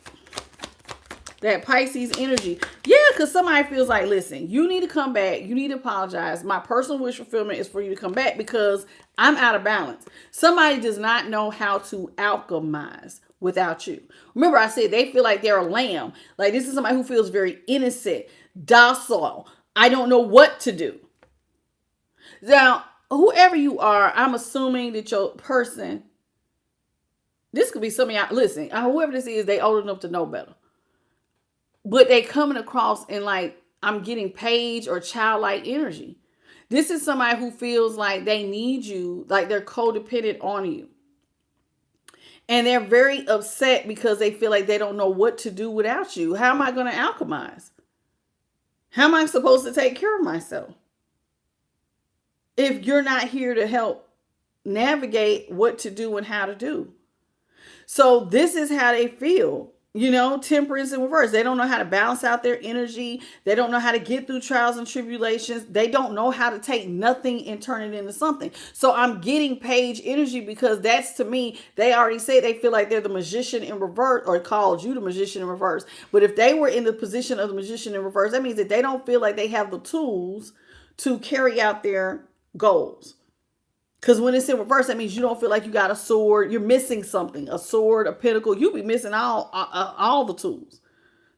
That Pisces energy. Yeah, because somebody feels like, listen, you need to come back. You need to apologize. My personal wish fulfillment is for you to come back because I'm out of balance. Somebody does not know how to alchemize without you. Remember, I said they feel like they're a lamb. Like this is somebody who feels very innocent, docile. I don't know what to do. Now, whoever you are, I'm assuming that your person, this could be some of y'all, listen, whoever this is, they old enough to know better. But they coming across in like, I'm getting page or childlike energy. This is somebody who feels like they need you, like they're codependent on you. And they're very upset because they feel like they don't know what to do without you. How am I going to alchemize? How am I supposed to take care of myself if you're not here to help navigate what to do and how to do? So this is how they feel. Temperance in reverse. They don't know how to balance out their energy. They don't know how to get through trials and tribulations. They don't know how to take nothing and turn it into something. So I'm getting page energy because that's, to me, they already say they feel like they're the magician in reverse, or called you the magician in reverse. But if they were in the position of the magician in reverse, that means that they don't feel like they have the tools to carry out their goals. Because when it's in reverse, that means you don't feel like you got a sword. You're missing something, a sword, a pentacle. You'll be missing all the tools,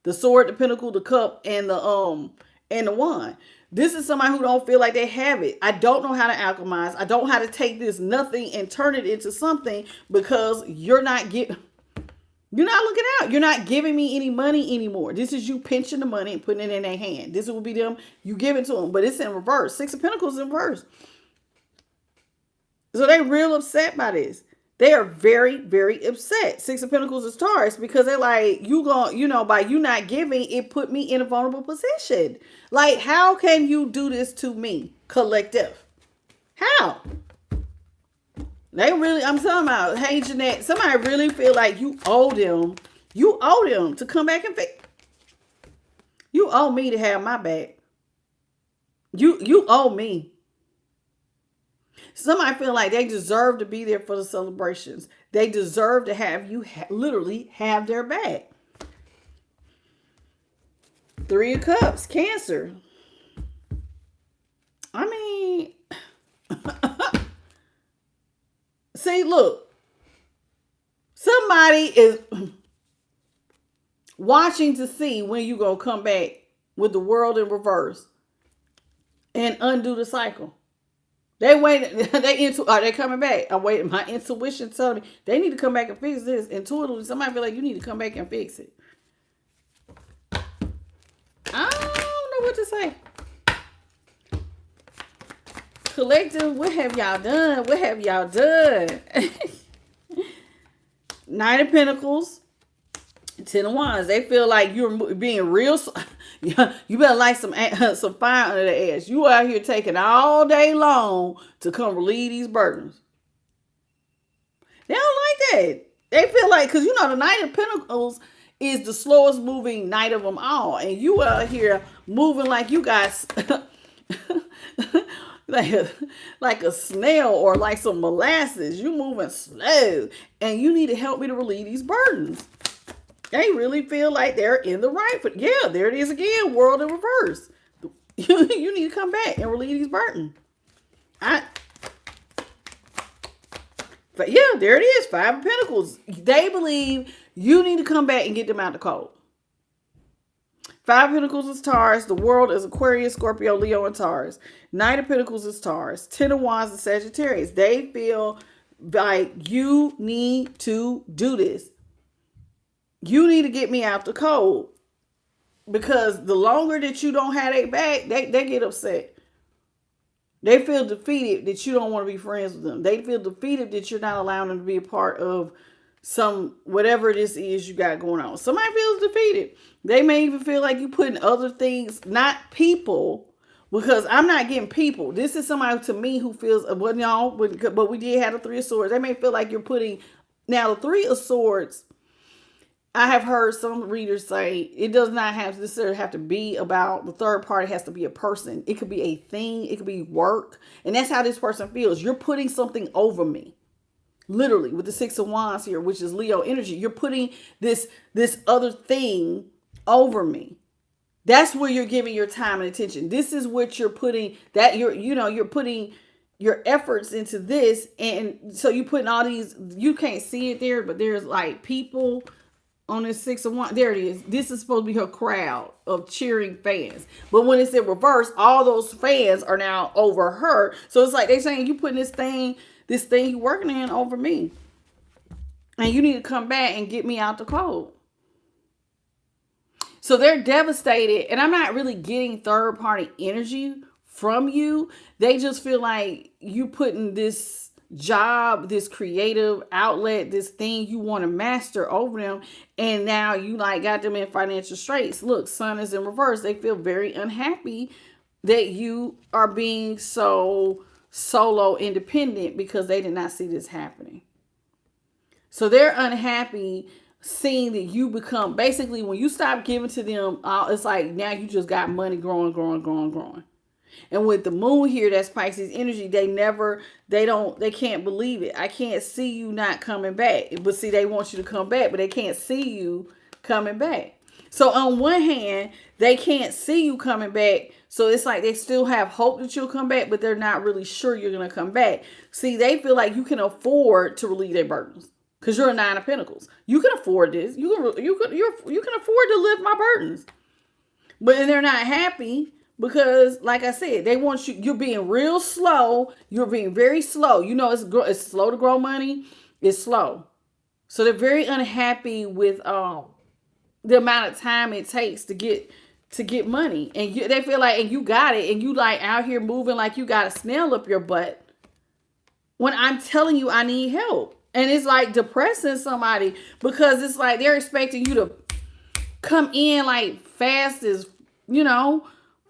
the sword, the pentacle, the cup, and the wand. This is somebody who don't feel like they have it. I don't know how to alchemize. I don't know how to take this nothing and turn it into something, because you're not looking out. You're not giving me any money anymore. This is you pinching the money and putting it in their hand. This will be them. You give it to them, but it's in reverse. Six of Pentacles in reverse. So they're real upset by this. They are very, very upset. Six of Pentacles is Taurus, because they're like, by you not giving, it put me in a vulnerable position. Like, how can you do this to me, collective? How? They really, I'm talking about, hey, Jeanette, somebody really feel like you owe them. You owe them to come back and fix. You owe me to have my back. You owe me. Somebody feel like they deserve to be there for the celebrations. They deserve to have you literally have their back. Three of Cups, Cancer. I mean, see, look. Somebody is watching to see when you gonna come back with the world in reverse and undo the cycle. They wait. Are they coming back? I wait. My intuition telling me they need to come back and fix this. Intuitively, somebody feel like you need to come back and fix it. I don't know what to say. Collective, what have y'all done? What have y'all done? Nine of Pentacles, Ten of Wands. They feel like you're being real. You better light some fire under the ass. You out here taking all day long to come relieve these burdens. They don't like that. They feel like, because the Knight of Pentacles is the slowest moving knight of them all. And you out here moving like you guys, like a snail or like some molasses. You moving slow. And you need to help me to relieve these burdens. They really feel like they're in the right. But yeah, there it is again. World in reverse. You need to come back and relieve these burdens. But yeah, there it is. Five of Pentacles. They believe you need to come back and get them out the cold. Five of Pentacles is Taurus. The world is Aquarius, Scorpio, Leo, and Taurus. Nine of Pentacles is Taurus. Ten of Wands is Sagittarius. They feel like you need to do this. You need to get me out the cold, because the longer that you don't have their back, they get upset. They feel defeated that you don't want to be friends with them. They feel defeated that you're not allowing them to be a part of whatever this is you got going on. Somebody feels defeated. They may even feel like you putting other things, not people, because I'm not getting people. This is somebody to me who feels, but we did have the Three of Swords. They may feel like you're putting, now the Three of Swords, I have heard some readers say it does not necessarily have to be about the third party. It has to be a person. It could be a thing. It could be work. And that's how this person feels. You're putting something over me. Literally, with the Six of Wands here, which is Leo energy. You're putting this other thing over me. That's where you're giving your time and attention. This is what you're putting, that you're putting your efforts into this. And so you're putting all these, you can't see it there, but there's like people on this Six of Wands. There it is. This is supposed to be her crowd of cheering fans. But when it's in reverse, all those fans are now over her. So it's like they're saying, you putting this thing you're working in over me. And you need to come back and get me out the cold. So they're devastated. And I'm not really getting third party energy from you. They just feel like you putting this job, this creative outlet, this thing you want to master over them. And now you like got them in financial straits. Look, sun is in reverse. They feel very unhappy that you are being so solo independent because they did not see this happening. So they're unhappy seeing that you become, basically when you stop giving to them, it's like now you just got money growing. And with the moon here, that's Pisces energy, they can't believe it. I can't see you not coming back. But see, they want you to come back, but they can't see you coming back. So on one hand, they can't see you coming back. So it's like they still have hope that you'll come back, but they're not really sure you're going to come back. See, they feel like you can afford to relieve their burdens because you're a 9 of Pentacles. You can afford this. You can afford to lift my burdens. But they're not happy because, like I said, they want you. You're being real slow. You're being very slow. You know, it's slow to grow money. It's slow. So they're very unhappy with the amount of time it takes to get money, and they feel like, and you got it, and you like out here moving like you got a snail up your butt. When I'm telling you, I need help, and it's like depressing somebody because it's like they're expecting you to come in like fast as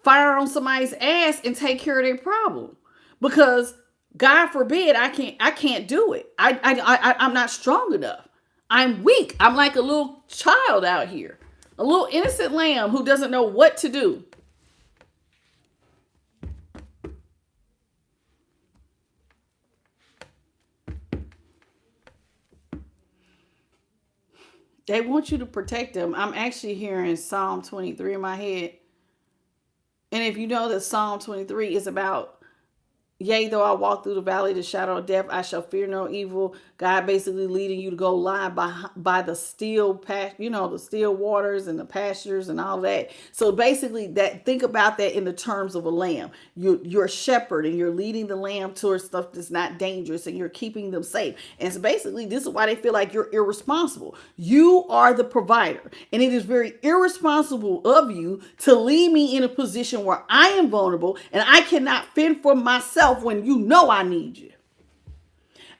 fire on somebody's ass and take care of their problem because God forbid I can't do it. I'm not strong enough. I'm weak. I'm like a little child out here. A little innocent lamb who doesn't know what to do. They want you to protect them. I'm actually hearing Psalm 23 in my head. And if you know that Psalm 23 is about, yea, though I walk through the valley of the shadow of death, I shall fear no evil. God basically leading you to go lie by the still the still waters and the pastures and all that. So basically, think about that in the terms of a lamb. You're a shepherd and you're leading the lamb towards stuff that's not dangerous and you're keeping them safe. And so basically, this is why they feel like you're irresponsible. You are the provider, and it is very irresponsible of you to leave me in a position where I am vulnerable and I cannot fend for myself when you know I need you.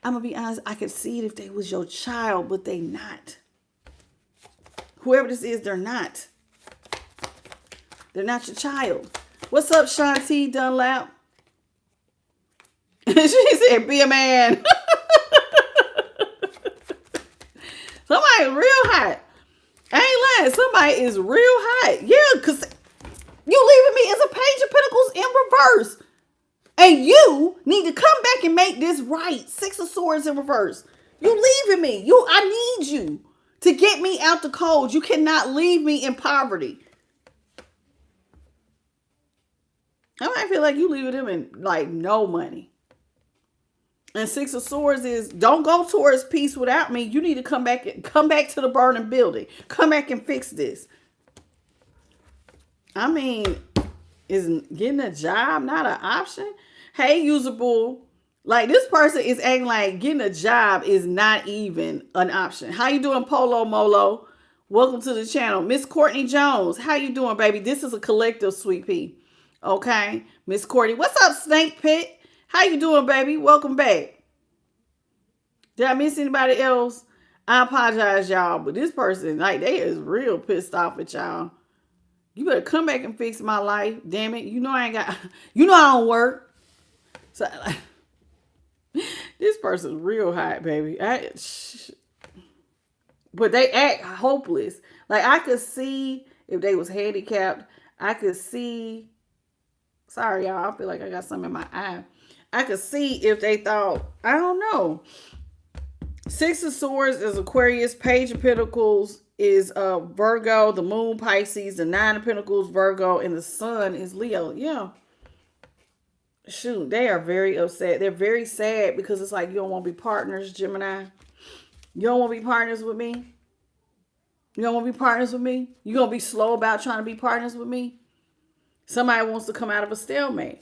I'm gonna be honest, I could see it if they was your child, but they not. Whoever this is, they're not. They're not your child. What's up, Shanti Dunlap? She said, be a man. Somebody real hot. I ain't lying. Somebody is real hot. Yeah, because you leaving me as a Page of Pentacles in reverse. And you need to come back and make this right. 6 of Swords in reverse. You leaving me. I need you to get me out the cold. You cannot leave me in poverty. I might feel like you leaving them in like no money. And 6 of Swords is don't go towards peace without me. You need to come back to the burning building. Come back and fix this. I mean, is getting a job not an option? Hey, usable. Like this person is acting like getting a job is not even an option. How you doing, Polo Molo? Welcome to the channel. Miss Courtney Jones. How you doing, baby? This is a collective, sweet pea. Okay. Miss Courtney. What's up, Snake Pit? How you doing, baby? Welcome back. Did I miss anybody else? I apologize, y'all. But this person, like, they is real pissed off at y'all. You better come back and fix my life. Damn it. You know I don't work. So like, this person's real hot, baby. But they act hopeless. Like I could see if they was handicapped. I could see. Sorry, y'all. I feel like I got something in my eye. I could see if they thought, I don't know. 6 of Swords is Aquarius. Page of Pentacles is Virgo. The moon Pisces. The 9 of Pentacles Virgo. And the sun is Leo. Yeah. Shoot, they are very upset. They're very sad because it's like you don't want to be partners, Gemini. You don't want to be partners with me. You don't want to be partners with me. You're going to be slow about trying to be partners with me. Somebody wants to come out of a stalemate.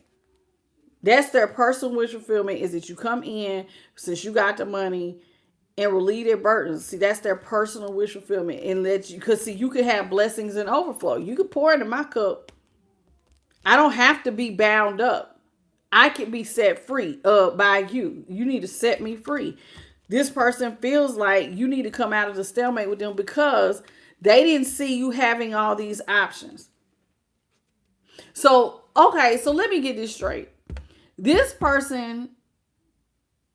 That's their personal wish fulfillment, is that you come in since you got the money and relieve their burdens. See, that's their personal wish fulfillment. And let you, because see, you could have blessings and overflow. You could pour into my cup. I don't have to be bound up. I can be set free by you. You need to set me free. This person feels like you need to come out of the stalemate with them because they didn't see you having all these options. So, okay, so let me get this straight. This person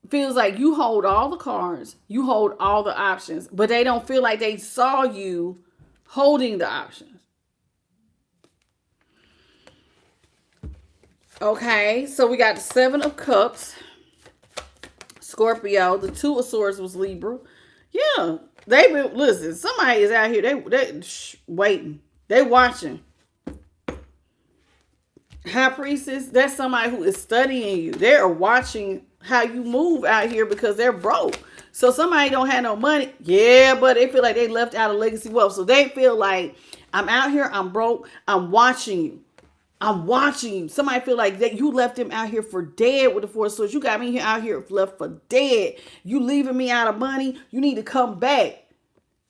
feels like you hold all the cards, you hold all the options, but they don't feel like they saw you holding the options. Okay, so we got the 7 of Cups, Scorpio. The 2 of Swords was Libra. Yeah, they been, listen, somebody is out here, they waiting. They watching. High Priestess, that's somebody who is studying you. They are watching how you move out here because they're broke. So somebody don't have no money. Yeah, but they feel like they left out of legacy wealth. So they feel like, I'm out here, I'm broke, I'm watching you. I'm watching you. Somebody feel like that you left them out here for dead with the 4 swords. You got me here out here left for dead. You leaving me out of money. You need to come back.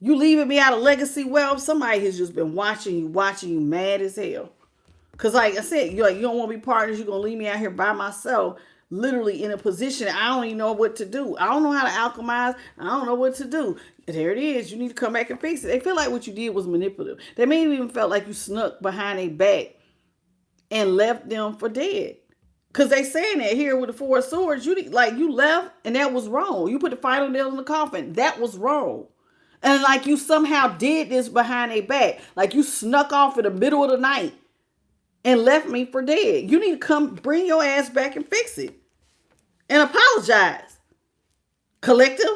You leaving me out of legacy wealth. Somebody has just been watching you mad as hell. Because like I said, you don't want to be partners. You're going to leave me out here by myself, literally in a position I don't even know what to do. I don't know how to alchemize. I don't know what to do. There it is. You need to come back and fix it. They feel like what you did was manipulative. They may have even felt like you snuck behind their back and left them for dead. Because they saying that here with the 4 swords, you left and that was wrong. You put the final nail in the coffin. That was wrong. And like you somehow did this behind their back. Like you snuck off in the middle of the night and left me for dead. You need to come bring your ass back and fix it. And apologize. Collective.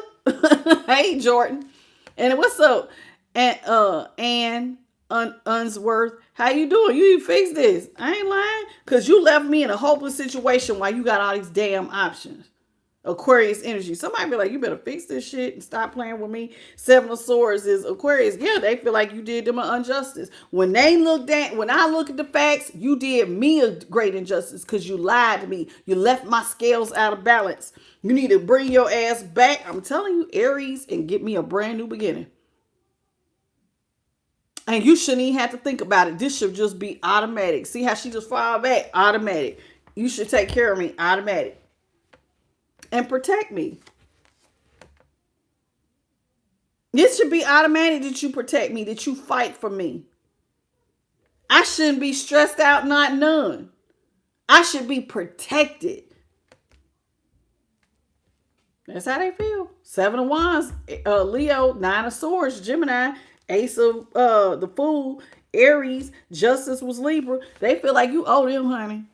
Hey, Jordan. And what's up? And Unsworth, how you doing? You need to fix this. I ain't lying. Because you left me in a hopeless situation while you got all these damn options. Aquarius energy. Somebody be like, you better fix this shit and stop playing with me. 7 of Swords is Aquarius. Yeah, they feel like you did them an injustice. When I look at the facts, you did me a great injustice because you lied to me. You left my scales out of balance. You need to bring your ass back. I'm telling you, Aries, and get me a brand new beginning. And you shouldn't even have to think about it. This should just be automatic. See how she just fall back? Automatic. You should take care of me. Automatic. And protect me. This should be automatic that you protect me, that you fight for me. I shouldn't be stressed out, not none. I should be protected. That's how they feel. 7 of Wands, Leo, 9 of Swords, Gemini, Ace of the Fool, Aries, Justice was Libra. They feel like you owe them, honey.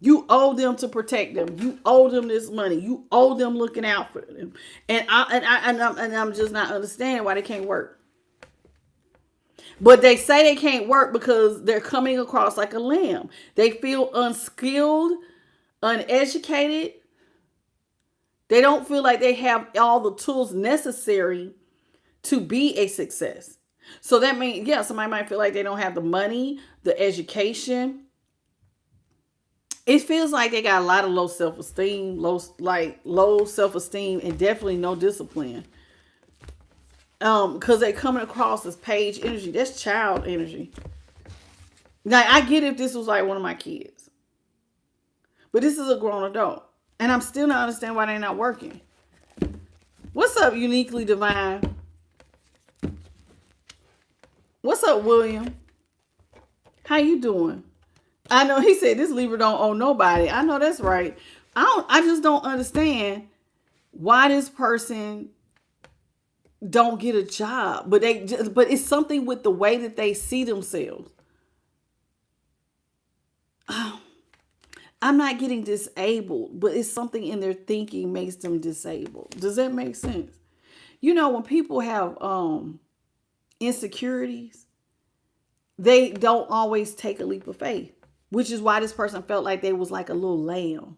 You owe them to protect them. You owe them this money. You owe them looking out for them. And I'm just not understanding why they can't work. But they say they can't work because they're coming across like a lamb. They feel unskilled, uneducated. They don't feel like they have all the tools necessary to be a success. So that means, yeah, somebody might feel like they don't have the money, the education. It feels like they got a lot of low self-esteem, low self-esteem, and definitely no discipline. Because they're coming across as page energy. That's child energy. Now, I get if this was like one of my kids. But this is a grown adult. And I'm still not understanding why they're not working. What's up, Uniquely Divine? What's up, William? How you doing? I know he said this Libra don't owe nobody. I know that's right. I just don't understand why this person don't get a job. But it's something with the way that they see themselves. Oh, I'm not getting disabled, but it's something in their thinking makes them disabled. Does that make sense? You know, when people have insecurities, they don't always take a leap of faith, which is why this person felt like they was like a little lamb.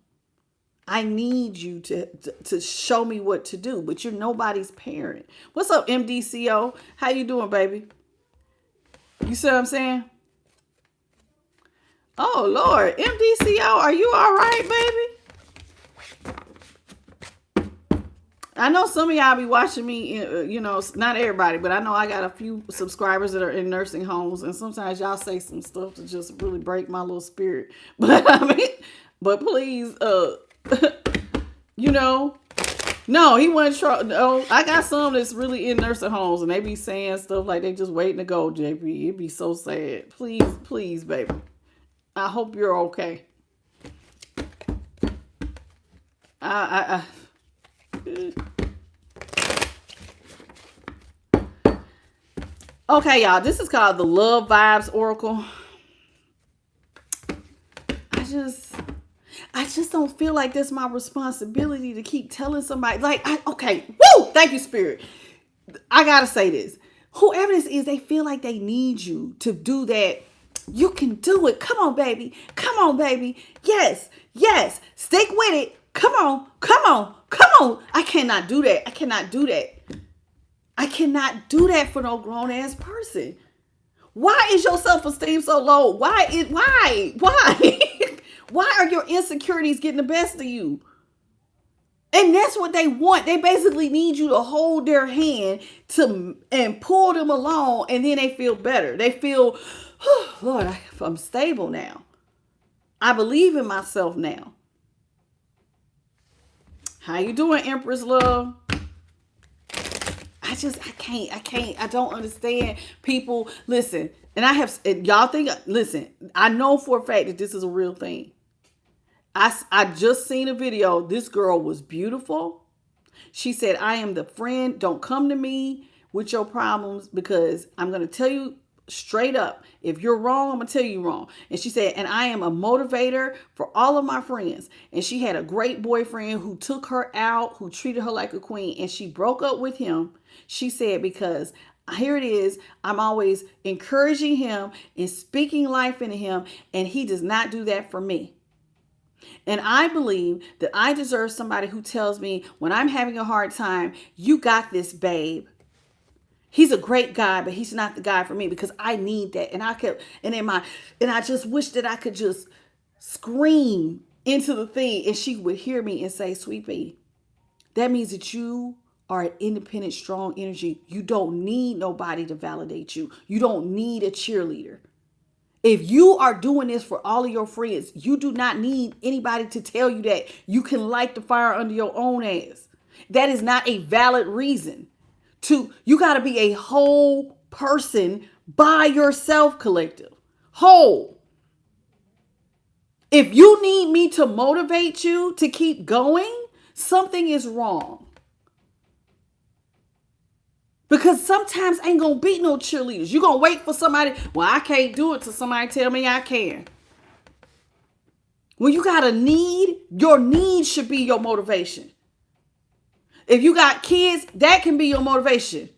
I need you to show me what to do, but you're nobody's parent. What's up, MDCO? How you doing, baby? You see what I'm saying? Oh, Lord. MDCO, are you all right, baby? I know some of y'all be watching me, not everybody, but I know I got a few subscribers that are in nursing homes, and sometimes y'all say some stuff to just really break my little spirit. But I mean, But please, you know, no, he wasn't trying. No, I got some that's really in nursing homes and they be saying stuff like they just waiting to go, JP. It'd be so sad. Please, please, baby. I hope you're okay. I Okay, y'all. This is called the Love Vibes Oracle. I just don't feel like that's my responsibility to keep telling somebody. Like, okay, woo! Thank you, Spirit. I gotta say this. Whoever this is, they feel like they need you to do that. You can do it. Come on, baby. Come on, baby. Yes, yes. Stick with it. Come on, come on, come on. I cannot do that. I cannot do that. I cannot do that for no grown ass person. Why is your self-esteem so low? Why? Why are your insecurities getting the best of you? And that's what they want. They basically need you to hold their hand and pull them along, and then they feel better. They feel, oh, Lord, I'm stable now. I believe in myself now. How you doing, Empress Love? I don't understand people. Listen, and y'all think, listen, I know for a fact that this is a real thing. I just seen a video. This girl was beautiful. She said, I am the friend. Don't come to me with your problems because I'm going to tell you straight up. If you're wrong, I'm going to tell you wrong. And she said, and I am a motivator for all of my friends. And she had a great boyfriend who took her out, who treated her like a queen. And she broke up with him. She said, because here it is. I'm always encouraging him and speaking life into him. And he does not do that for me. And I believe that I deserve somebody who tells me when I'm having a hard time, you got this, babe. He's a great guy, but he's not the guy for me because I need that. And I just wish that I could just scream into the thing and she would hear me and say, sweet pea, that means that you are an independent, strong energy. You don't need nobody to validate you. You don't need a cheerleader. If you are doing this for all of your friends, you do not need anybody to tell you that you can light the fire under your own ass. That is not a valid reason. You got to be a whole person by yourself, collective. Whole. If you need me to motivate you to keep going, something is wrong. Because sometimes I ain't going to beat no cheerleaders. You're going to wait for somebody. Well, I can't do it till somebody tell me I can. When you got a need, your need should be your motivation. If you got kids, that can be your motivation.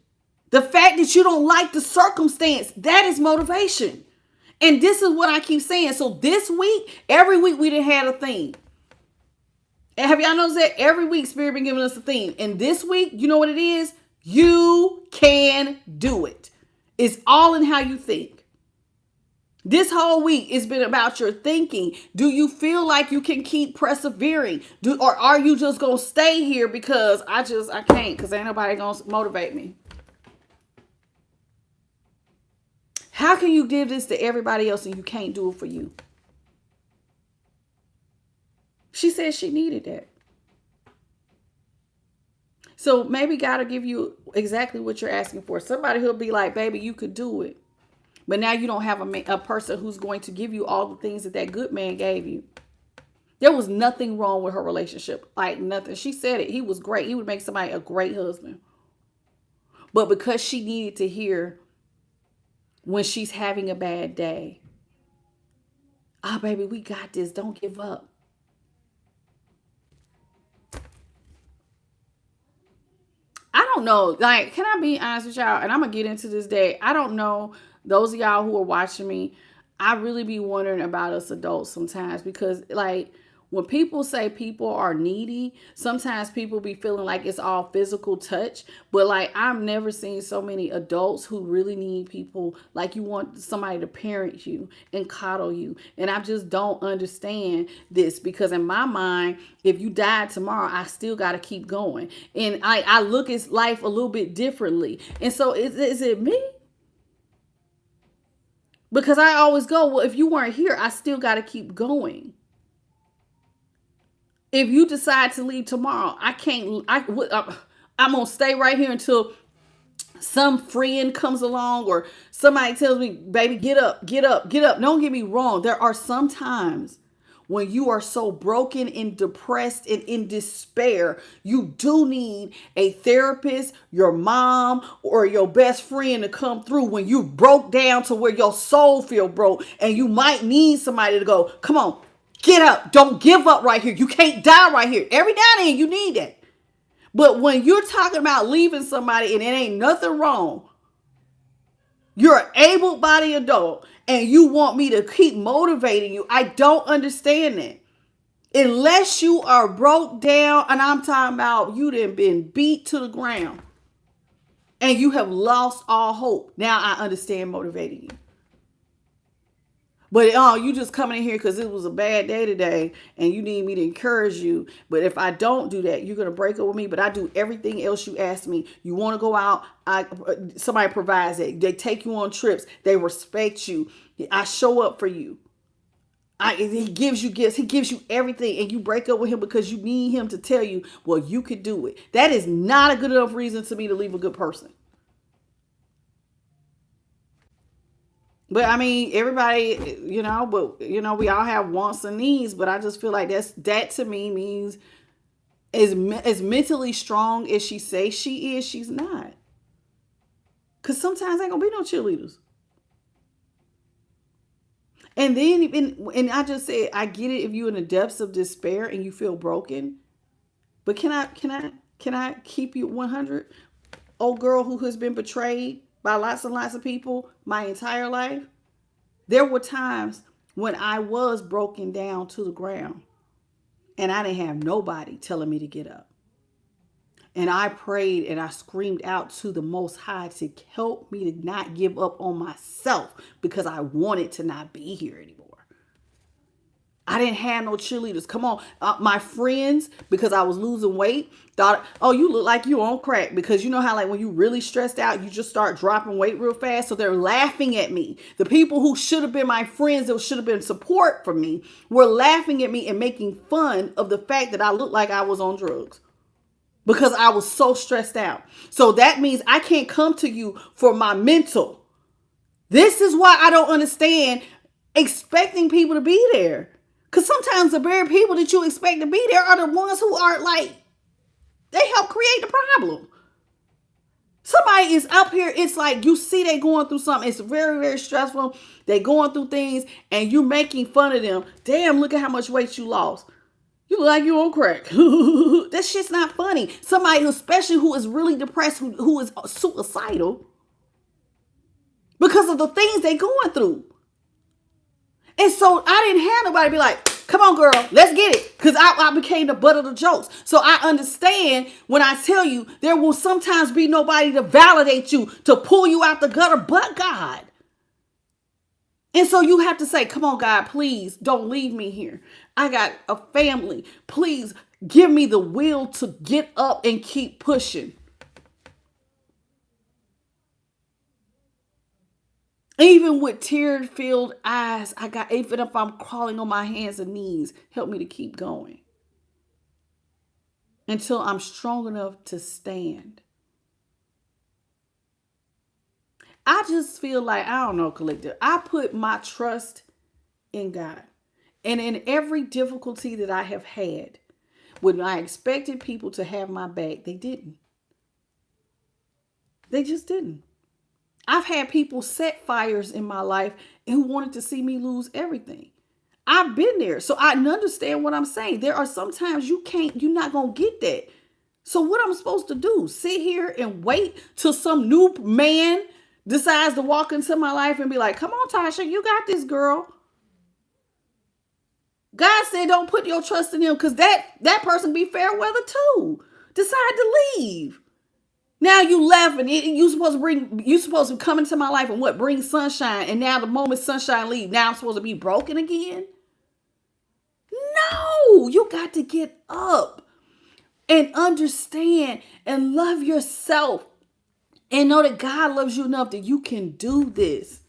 The fact that you don't like the circumstance, that is motivation. And this is what I keep saying. So this week, every week we done had a theme. And have y'all noticed that? Every week Spirit been giving us a theme. And this week, you know what it is? You can do it. It's all in how you think. This whole week it's been about your thinking. Do you feel like you can keep persevering? Or are you just going to stay here because I can't because ain't nobody going to motivate me? How can you give this to everybody else and you can't do it for you? She said she needed that. So maybe God will give you exactly what you're asking for. Somebody who'll be like, baby, you could do it. But now you don't have a person who's going to give you all the things that good man gave you. There was nothing wrong with her relationship. Like nothing. She said it. He was great. He would make somebody a great husband. But because she needed to hear when she's having a bad day, oh, baby, we got this. Don't give up. I don't know. Like, can I be honest with y'all? And I'm going to get into this day. I don't know. Those of y'all who are watching me, I really be wondering about us adults sometimes because, like, when people say people are needy, sometimes people be feeling like it's all physical touch. But, like, I've never seen so many adults who really need people. Like, you want somebody to parent you and coddle you. And I just don't understand this because in my mind, if you died tomorrow, I still got to keep going. And I look at life a little bit differently. And so is it me? Because I always go, well, if you weren't here, I still got to keep going. If you decide to leave tomorrow, I'm going to stay right here until some friend comes along or somebody tells me, baby, get up, get up, get up. Don't get me wrong. There are some times when you are so broken and depressed and in despair, you do need a therapist, your mom, or your best friend to come through when you broke down to where your soul feel broke, and you might need somebody to go, come on, get up. Don't give up right here. You can't die right here. Every now and then you need that. But when you're talking about leaving somebody and it ain't nothing wrong, you're an able-bodied adult and you want me to keep motivating you, I don't understand that. Unless you are broke down, and I'm talking about you done been beat to the ground and you have lost all hope. Now I understand motivating you. But you just coming in here because it was a bad day today and you need me to encourage you. But if I don't do that, you're going to break up with me. But I do everything else you ask me. You want to go out, somebody provides it. They take you on trips. They respect you. I show up for you. He gives you gifts. He gives you everything. And you break up with him because you need him to tell you, well, you could do it. That is not a good enough reason to me to leave a good person. But I mean, everybody, we all have wants and needs. But I just feel like that to me means as mentally strong as she says she is, she's not. Because sometimes ain't gonna be no cheerleaders. And then, and I just said, I get it if you're in the depths of despair and you feel broken. But can I keep you 100? Old girl who has been betrayed by lots and lots of people my entire life. There were times when I was broken down to the ground and I didn't have nobody telling me to get up. And I prayed and I screamed out to the Most High to help me to not give up on myself because I wanted to not be here anymore. I didn't have no cheerleaders. Come on. My friends, because I was losing weight, thought, oh, you look like you on crack. Because you know how like when you really stressed out, you just start dropping weight real fast. So they're laughing at me. The people who should have been my friends, that should have been support for me, were laughing at me and making fun of the fact that I looked like I was on drugs. Because I was so stressed out. So that means I can't come to you for my mental. This is why I don't understand expecting people to be there. Because sometimes the very people that you expect to be there are the ones who are like, they help create the problem. Somebody is up here, it's like you see they going through something. It's very, very stressful. They going through things and you making fun of them. Damn, look at how much weight you lost. You look like you on crack. That shit's not funny. Somebody, especially who is really depressed, who is suicidal because of the things they going through. And so I didn't have nobody be like, come on, girl, let's get it. Because I became the butt of the jokes. So I understand when I tell you there will sometimes be nobody to validate you, to pull you out the gutter but God. And so you have to say, come on, God, please don't leave me here. I got a family. Please give me the will to get up and keep pushing. Even with tear-filled eyes, even if I'm crawling on my hands and knees, help me to keep going until I'm strong enough to stand. I just feel like, I don't know, collective. I put my trust in God. And in every difficulty that I have had, when I expected people to have my back, they didn't. They just didn't. I've had people set fires in my life who wanted to see me lose everything. I've been there. So I understand what I'm saying. There are sometimes you're not going to get that. So what I'm supposed to do? Sit here and wait till some new man decides to walk into my life and be like, come on, Tasha, you got this, girl. God said don't put your trust in him because that person be fair weather too. Decide to leave. Now you left and you supposed to come into my life and what? Bring sunshine. And now the moment sunshine leave, now I'm supposed to be broken again? No, you got to get up and understand and love yourself and know that God loves you enough that you can do this.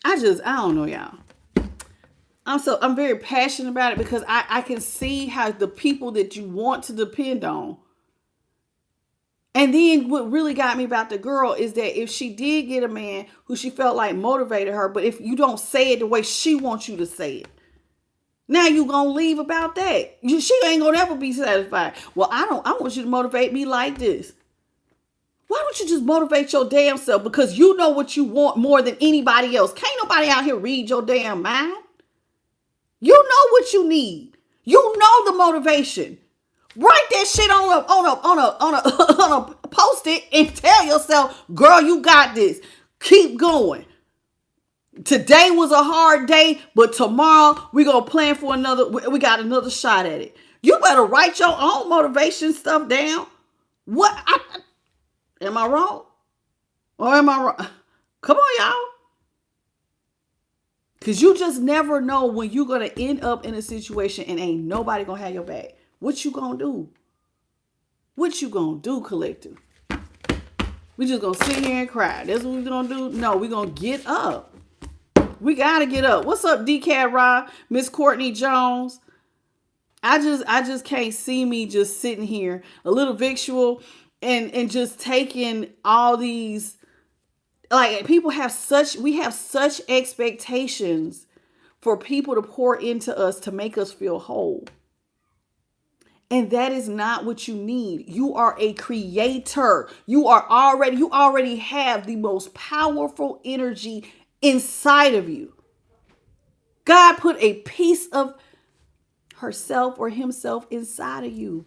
I don't know, y'all. I'm very passionate about it because I can see how the people that you want to depend on. And then what really got me about the girl is that if she did get a man who she felt like motivated her, but if you don't say it the way she wants you to say it, now you gonna leave about that. She ain't gonna ever be satisfied. Well, I want you to motivate me like this. Why don't you just motivate your damn self? Because you know what you want more than anybody else. Can't nobody out here read your damn mind. You know what you need. You know the motivation. Write that shit on a post-it and tell yourself, girl, you got this. Keep going. Today was a hard day, but tomorrow we gonna plan for another. We got another shot at it. You better write your own motivation stuff down. What? Am I wrong? Or am I wrong? Come on, y'all. Because you just never know when you're going to end up in a situation and ain't nobody going to have your back. What you going to do? What you going to do, collective? We just going to sit here and cry. That's what we're going to do? No, we're going to get up. We got to get up. What's up, DCAT Rob? Miss Courtney Jones? I just can't see me just sitting here, a little victual, and just taking all these, like, we have such expectations for people to pour into us to make us feel whole. And that is not what you need. You are a creator. You already have the most powerful energy inside of you. God put a piece of herself or himself inside of you.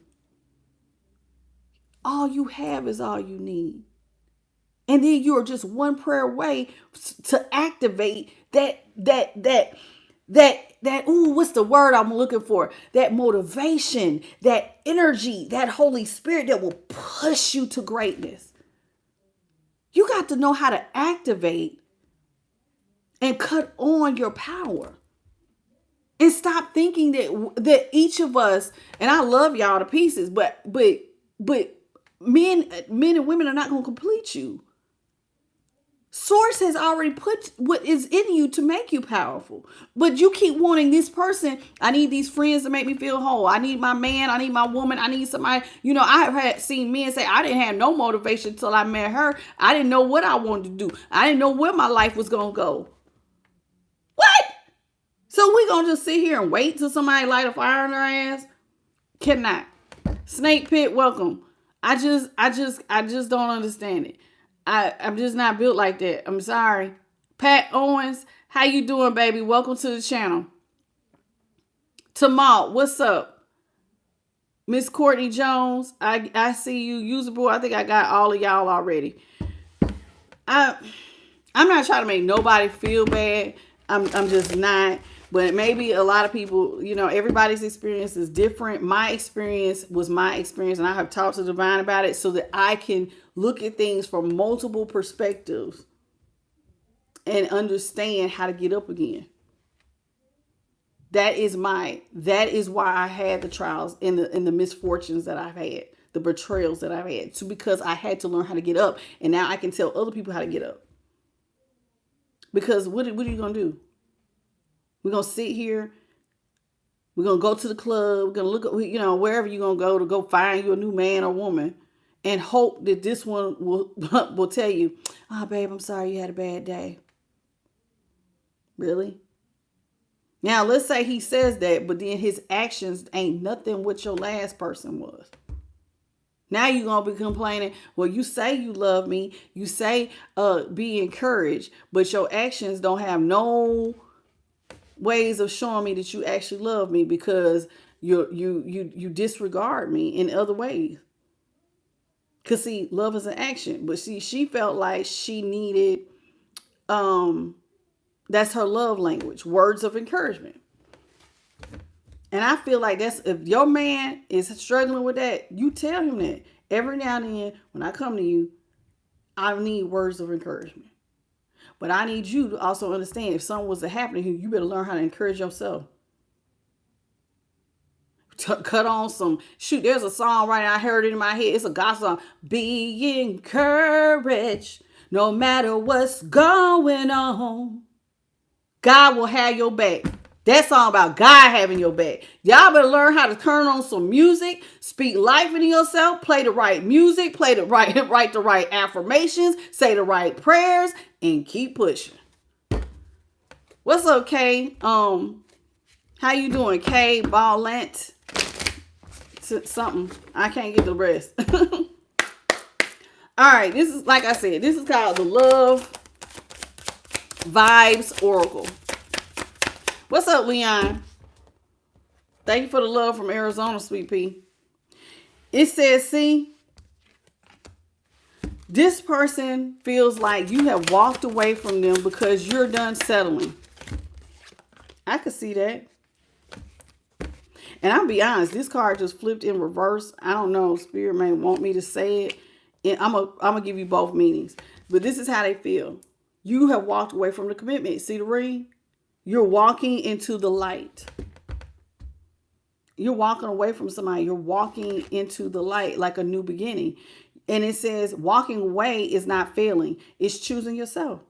All you have is all you need. And then you're just one prayer away to activate that, what's the word I'm looking for? That motivation, that energy, that Holy Spirit that will push you to greatness. You got to know how to activate and cut on your power. And stop thinking that each of us, and I love y'all to pieces, but men and women are not going to complete you. Source has already put what is in you to make you powerful. But you keep wanting this person. I need these friends to make me feel whole. I need my man. I need my woman. I need somebody. You know, I have seen men say, I didn't have no motivation until I met her. I didn't know what I wanted to do. I didn't know where my life was going to go. What? So we going to just sit here and wait till somebody light a fire in their ass? Cannot. Snake Pit, welcome. I just don't understand it. I'm just not built like that. I'm sorry. Pat Owens, how you doing, baby? Welcome to the channel. Tamal, what's up? Miss Courtney Jones, I see you. Usable. I think I got all of y'all already. I'm not trying to make nobody feel bad. I'm just not. But maybe a lot of people, you know, everybody's experience is different. My experience was my experience, and I have talked to Divine about it so that I can look at things from multiple perspectives and understand how to get up again. That is why I had the trials and the misfortunes that I've had, the betrayals that I've had, because I had to learn how to get up, and now I can tell other people how to get up. Because what are you gonna do? We're going to sit here. We're going to go to the club. We're going to look at, you know, wherever you're going to go find you a new man or woman and hope that this one will tell you, oh, babe, I'm sorry you had a bad day. Really? Now, let's say he says that, but then his actions ain't nothing what your last person was. Now you're going to be complaining, well, you say you love me. You say be encouraged, but your actions don't have no ways of showing me that you actually love me, because you disregard me in other ways. Because see, love is an action. But see, she felt like she needed, that's her love language, words of encouragement. And I feel like if your man is struggling with that, you tell him that. Every now and then, when I come to you, I need words of encouragement. But I need you to also understand, if something was to happen to you, you better learn how to encourage yourself. Cut on some, there's a song right now, I heard it in my head. It's a gospel song. Be encouraged no matter what's going on. God will have your back. That song about God having your back. Y'all better learn how to turn on some music, speak life into yourself, play the right music, play the right, write the right affirmations, say the right prayers, and keep pushing. What's up, Kay? How you doing, Kay? Ballant? Something. I can't get the rest. All right, this is, like I said, this is called the Love Vibes Oracle. What's up, Leon? Thank you for the love from Arizona, sweet pea. It says, see, this person feels like you have walked away from them because you're done settling. I could see that. And I'll be honest, this card just flipped in reverse. I don't know, Spirit may want me to say it. And I'm gonna give you both meanings. But this is how they feel. You have walked away from the commitment. See the ring? You're walking into the light. You're walking away from somebody. You're walking into the light like a new beginning. And it says walking away is not failing. It's choosing yourself.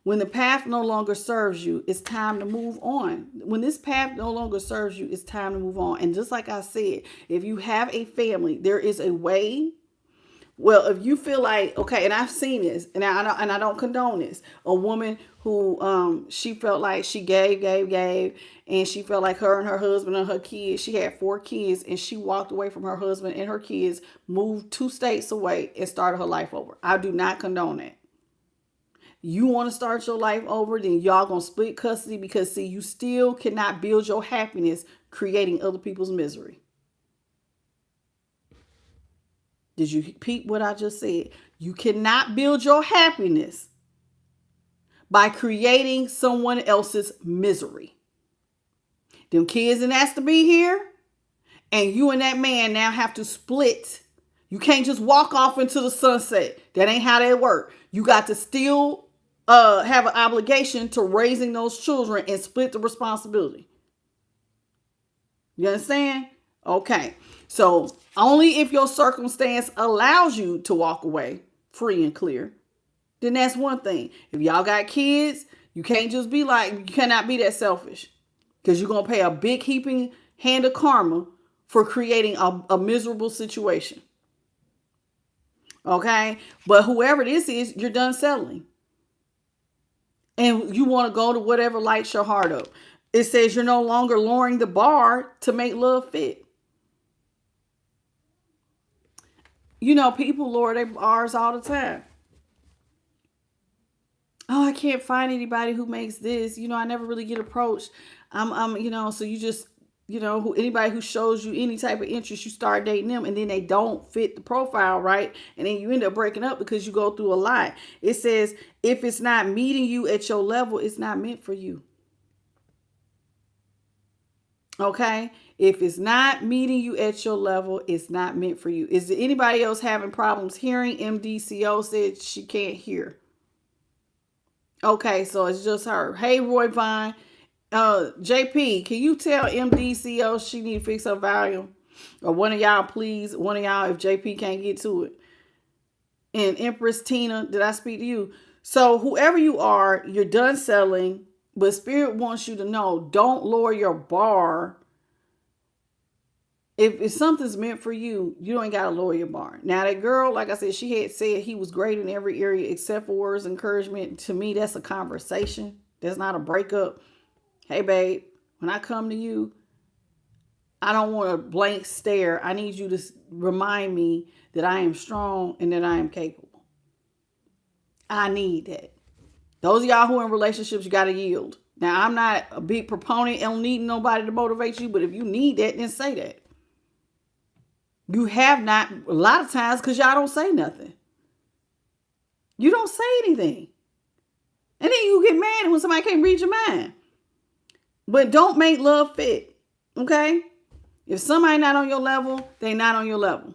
When the path no longer serves you, it's time to move on. When this path no longer serves you, it's time to move on. And just like I said, if you have a family, there is a way. Well, if you feel like, okay, and I've seen this, and I don't condone this. A woman who she felt like she gave, and she felt like her and her husband and her kids, she had 4 kids, and she walked away from her husband and her kids, moved 2 states away, and started her life over. I do not condone that. You want to start your life over, then y'all gonna split custody because, see, you still cannot build your happiness creating other people's misery. Did you peep what I just said? You cannot build your happiness by creating someone else's misery. Them kids and has to be here, and you and that man now have to split. You can't just walk off into the sunset. That ain't how that work. You got to still have an obligation to raising those children and split the responsibility. You understand? Okay. So only if your circumstance allows you to walk away free and clear, then that's one thing. If y'all got kids, you can't just be like, you cannot be that selfish, because you're going to pay a big heaping hand of karma for creating a miserable situation. Okay. But whoever this is, you're done settling. And you want to go to whatever lights your heart up. It says you're no longer lowering the bar to make love fit. You know, people lower their bars all the time. Oh, I can't find anybody who makes this. You know, I never really get approached. So you just, anybody who shows you any type of interest, you start dating them, and then they don't fit the profile, right? And then you end up breaking up because you go through a lot. It says, if it's not meeting you at your level, it's not meant for you. Okay? If it's not meeting you at your level, it's not meant for you. Is there anybody else having problems hearing? MDCO said she can't hear. Okay, so it's just her. Hey, Roy Vine. JP, can you tell MDCO she need to fix her volume? Or one of y'all, please. One of y'all, if JP can't get to it. And Empress Tina, did I speak to you? So whoever you are, you're done selling. But Spirit wants you to know, don't lower your bar. If something's meant for you, you ain't got to lower your bar. Now, that girl, like I said, she had said he was great in every area except for words of encouragement. To me, that's a conversation. That's not a breakup. Hey, babe, when I come to you, I don't want a blank stare. I need you to remind me that I am strong and that I am capable. I need that. Those of y'all who are in relationships, you got to yield. Now, I'm not a big proponent and don't need nobody to motivate you, but if you need that, then say that. You have not, a lot of times, because y'all don't say nothing. You don't say anything. And then you get mad when somebody can't read your mind. But don't make love fit. Okay? If somebody not on your level, they not on your level.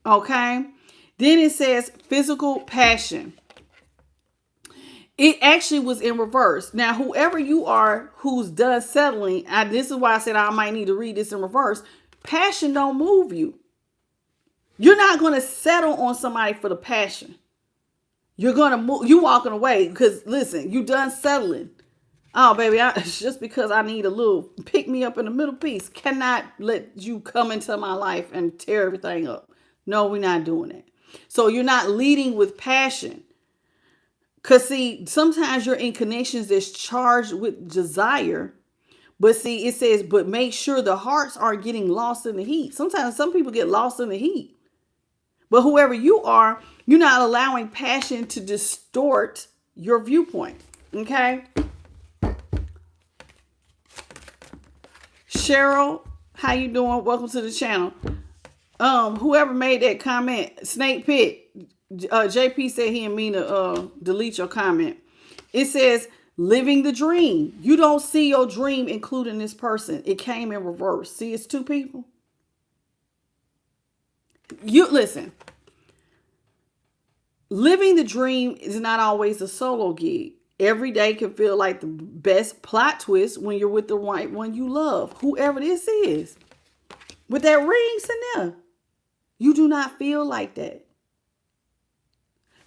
Okay? Then it says physical passion. It actually was in reverse. Now, whoever you are who's done settling, this is why I said I might need to read this in reverse. Passion don't move you. You're not going to settle on somebody for the passion. You're going to move. You walking away because, listen, you done settling. Oh, baby, just because I need a little pick me up in the middle piece, cannot let you come into my life and tear everything up. No, we're not doing that. So you're not leading with passion. Because, see, sometimes you're in connections that's charged with desire. But see, it says, but make sure the hearts aren't getting lost in the heat. Sometimes some people get lost in the heat. But whoever you are, you're not allowing passion to distort your viewpoint. Okay? Cheryl, how you doing? Welcome to the channel. Whoever made that comment, Snake Pit, JP said he didn't mean to delete your comment. It says, living the dream. You don't see your dream including this person. It came in reverse. See, it's two people. You listen. Living the dream is not always a solo gig. Every day can feel like the best plot twist when you're with the right one you love, whoever this is. With that ring sitting there, you do not feel like that.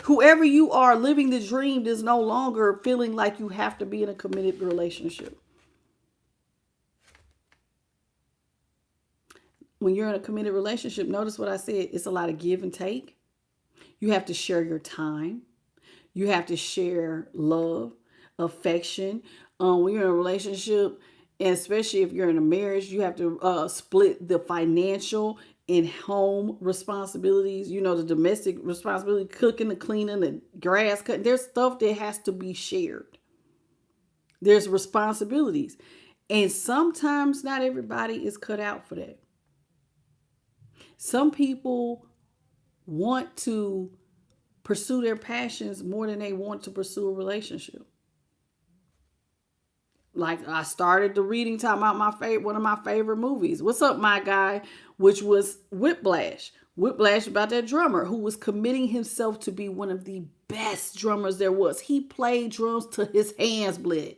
Whoever you are, living the dream is no longer feeling like you have to be in a committed relationship. When you're in a committed relationship, notice what I said, it's a lot of give and take. You have to share your time. You have to share love, affection. When you're in a relationship, and especially if you're in a marriage, you have to split the financial and home responsibilities. You know, the domestic responsibility, cooking, the cleaning, the grass cutting. There's stuff that has to be shared. There's responsibilities. And sometimes not everybody is cut out for that. Some people want to pursue their passions more than they want to pursue a relationship. Like I started the reading talking about one of my favorite movies. What's Up, My Guy? Which was Whiplash. Whiplash about that drummer who was committing himself to be one of the best drummers there was. He played drums till his hands bled.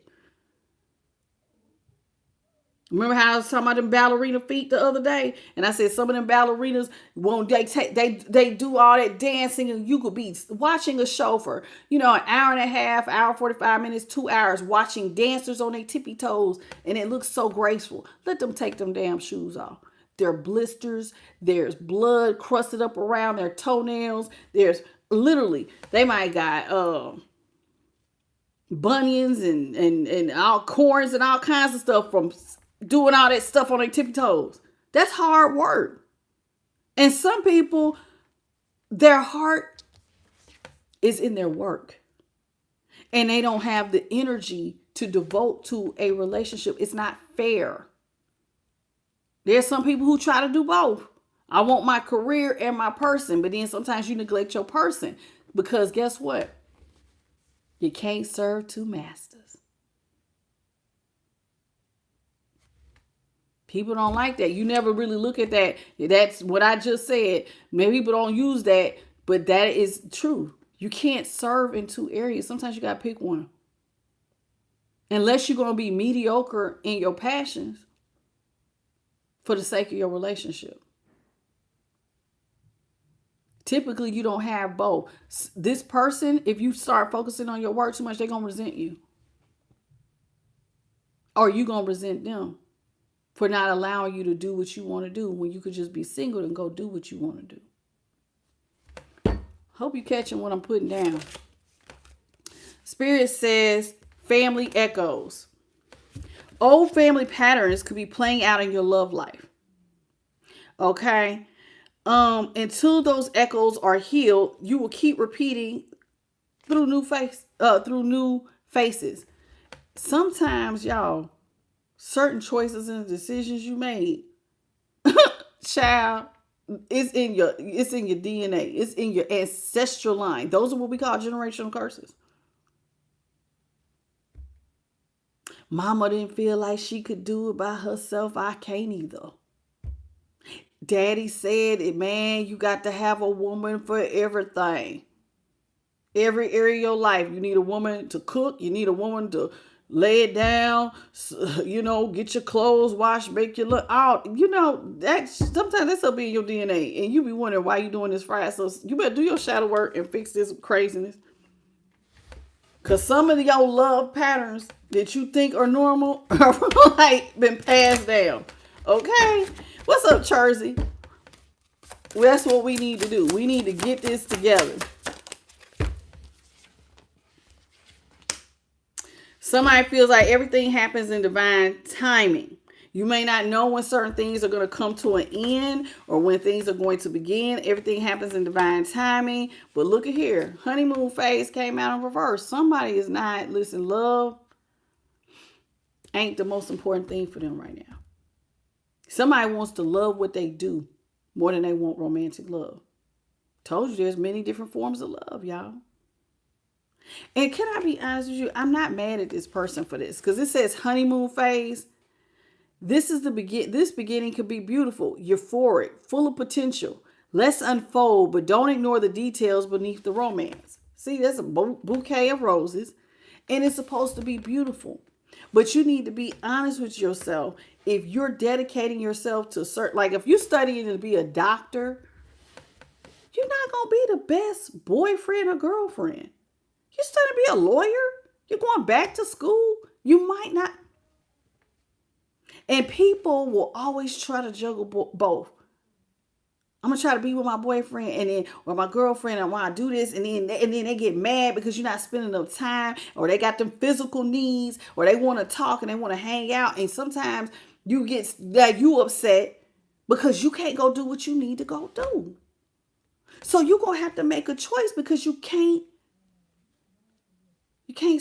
Remember how I was talking about them ballerina feet the other day? And I said some of them ballerinas won't they do all that dancing, and you could be watching a show for, an hour and a half, hour 45 minutes, 2 hours watching dancers on their tippy toes, and it looks so graceful. Let them take them damn shoes off. There are blisters, there's blood crusted up around their toenails. There's literally, they might got bunions and all corns and all kinds of stuff from doing all that stuff on their tippy toes. That's hard work. And some people, their heart is in their work. And they don't have the energy to devote to a relationship. It's not fair. There's some people who try to do both. I want my career and my person. But then sometimes you neglect your person. Because guess what? You can't serve two masters. People don't like that. You never really look at that. That's what I just said. Maybe people don't use that, but that is true. You can't serve in two areas. Sometimes you got to pick one. Unless you're going to be mediocre in your passions for the sake of your relationship. Typically, you don't have both. This person, if you start focusing on your work too much, they're going to resent you. Or you're going to resent them for not allowing you to do what you want to do when you could just be single and go do what you want to do. Hope you're catching what I'm putting down. Spirit says family echoes. Old family patterns could be playing out in your love life. Okay? Until those echoes are healed, you will keep repeating through new faces. Sometimes, y'all, certain choices and decisions you made, child, it's in your DNA. It's in your ancestral line. Those are what we call generational curses. Mama didn't feel like she could do it by herself. I can't either. Daddy said, man, you got to have a woman for everything. Every area of your life. You need a woman to cook. You need a woman to lay it down, get your clothes washed, make your look out. Sometimes that's up in your DNA, and you be wondering why you doing this fried. So you better do your shadow work and fix this craziness. Because some of your love patterns that you think are normal are like been passed down. Okay? What's up, Jersey? Well, that's what we need to do. We need to get this together. Somebody feels like everything happens in divine timing. You may not know when certain things are going to come to an end or when things are going to begin. Everything happens in divine timing. But look at here. Honeymoon phase came out in reverse. Somebody is not, listen, love ain't the most important thing for them right now. Somebody wants to love what they do more than they want romantic love. Told you there's many different forms of love, y'all. And can I be honest with you? I'm not mad at this person for this because it says honeymoon phase. This is this beginning could be beautiful, euphoric, full of potential. Let's unfold, but don't ignore the details beneath the romance. See, there's a bouquet of roses, and it's supposed to be beautiful. But you need to be honest with yourself. If you're dedicating yourself to certain, like if you're studying to be a doctor, you're not going to be the best boyfriend or girlfriend. You're studying to be a lawyer. You're going back to school. You might not. And people will always try to juggle both. I'm going to try to be with my boyfriend and then or my girlfriend and want to do this and then they get mad because you're not spending enough time or they got them physical needs or they want to talk and they want to hang out. And sometimes you get like you upset because you can't go do what you need to go do. So you're going to have to make a choice because you can't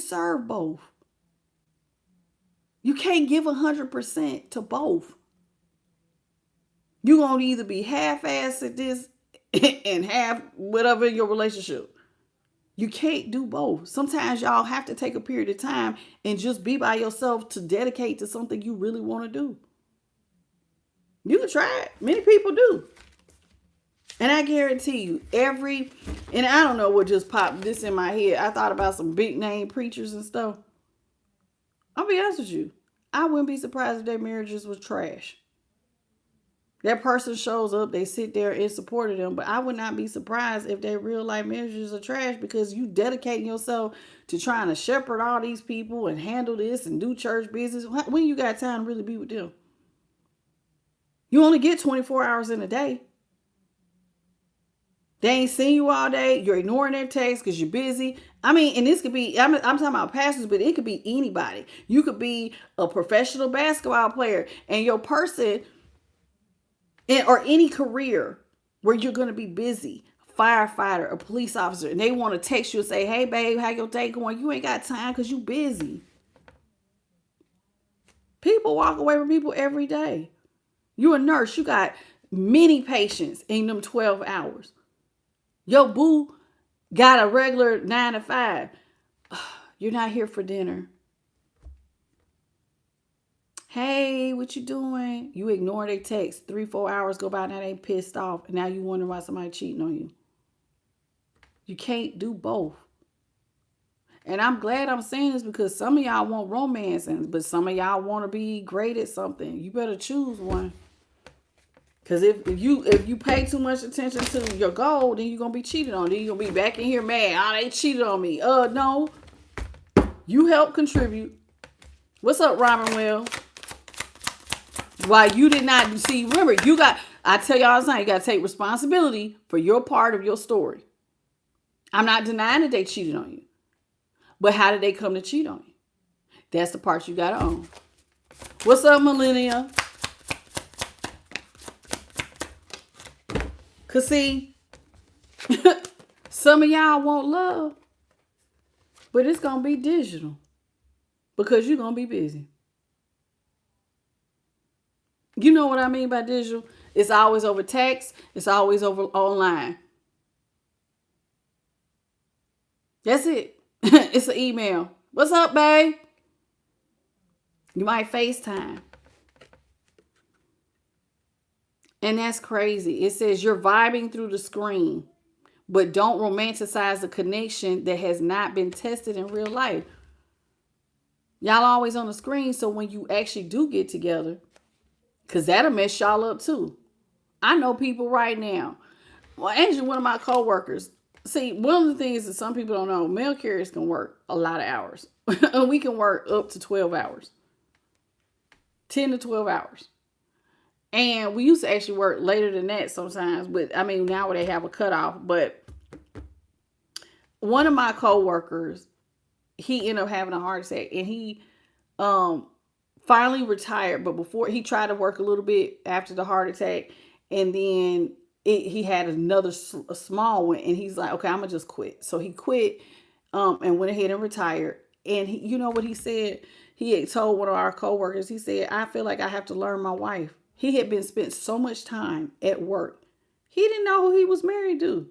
serve both. You can't give 100% to both. You're going to either be half-assed at this and half whatever in your relationship. You can't do both. Sometimes y'all have to take a period of time and just be by yourself to dedicate to something you really want to do. You can try it. Many people do. And I guarantee you, and I don't know what just popped this in my head. I thought about some big name preachers and stuff. I'll be honest with you. I wouldn't be surprised if their marriages was trash. That person shows up, they sit there in support of them, but I would not be surprised if their real life marriages are trash because you dedicating yourself to trying to shepherd all these people and handle this and do church business. When you got time to really be with them? You only get 24 hours in a day. They ain't seen you all day. You're ignoring their texts because you're busy. I mean, and this could be, I'm talking about pastors, but it could be anybody. You could be a professional basketball player and your person or any career where you're going to be busy, firefighter, a police officer, and they want to text you and say, hey, babe, how your day going? You ain't got time because you busy. People walk away from people every day. You're a nurse. You got many patients in them 12 hours. Your boo got a regular 9 to 5. You're not here for dinner. Hey, what you doing? You ignore their text. 3-4 hours go by. Now they pissed off. And now you wonder why somebody cheating on you. You can't do both. And I'm glad I'm saying this because some of y'all want romance, but some of y'all want to be great at something. You better choose one. Because if you pay too much attention to your goal, then you're going to be cheated on. Then you're going to be back in here mad. Oh, they cheated on me. No. You help contribute. What's up, Robin Will? Why you did not see, remember, I tell y'all all the time, you got to take responsibility for your part of your story. I'm not denying that they cheated on you. But how did they come to cheat on you? That's the part you got to own. What's up, Millennia? Because see, some of y'all want love, but it's going to be digital because you're going to be busy. You know what I mean by digital? It's always over text. It's always over online. That's it. It's an email. What's up, babe? You might FaceTime. And that's crazy. It says you're vibing through the screen, but don't romanticize a connection that has not been tested in real life. Y'all always on the screen, so when you actually do get together, because that'll mess y'all up too. I know people right now. Well, Angel, one of my coworkers, See, one of the things that some people don't know, mail carriers can work a lot of hours. We can work up to 12 hours, 10 to 12 hours. And we used to actually work later than that sometimes. But I mean, now they have a cutoff. But one of my coworkers, he ended up having a heart attack, and he um finally retired. But before, he tried to work a little bit after the heart attack, and then he had another a small one, and he's like, okay, I'm gonna just quit. So he quit, and went ahead and retired. And he, you know what he said? He had told one of our coworkers. He said, I feel like I have to learn my wife. He had been spent so much time at work. He didn't know who he was married to.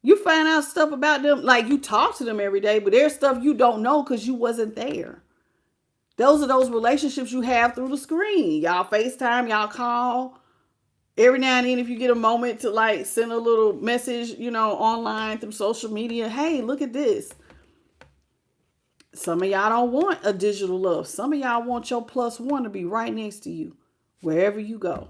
You find out stuff about them, like you talk to them every day, but there's stuff you don't know because you wasn't there. Those are those relationships you have through the screen. Y'all FaceTime, y'all call. Every now and then, if you get a moment to like send a little message, online through social media, hey, look at this. Some of y'all don't want a digital love. Some of y'all want your plus one to be right next to you, wherever you go.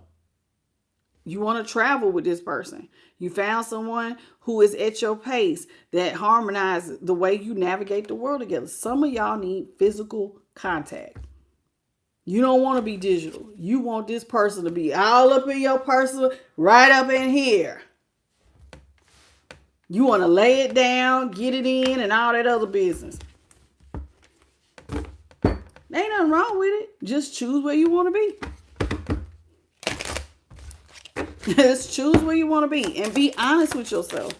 You want to travel with this person. You found someone who is at your pace that harmonizes the way you navigate the world together. Some of y'all need physical contact. You don't want to be digital. You want this person to be all up in your personal, right up in here. You want to lay it down, get it in, and all that other business. There ain't nothing wrong with it. Just choose where you want to be. Just choose where you want to be and be honest with yourself.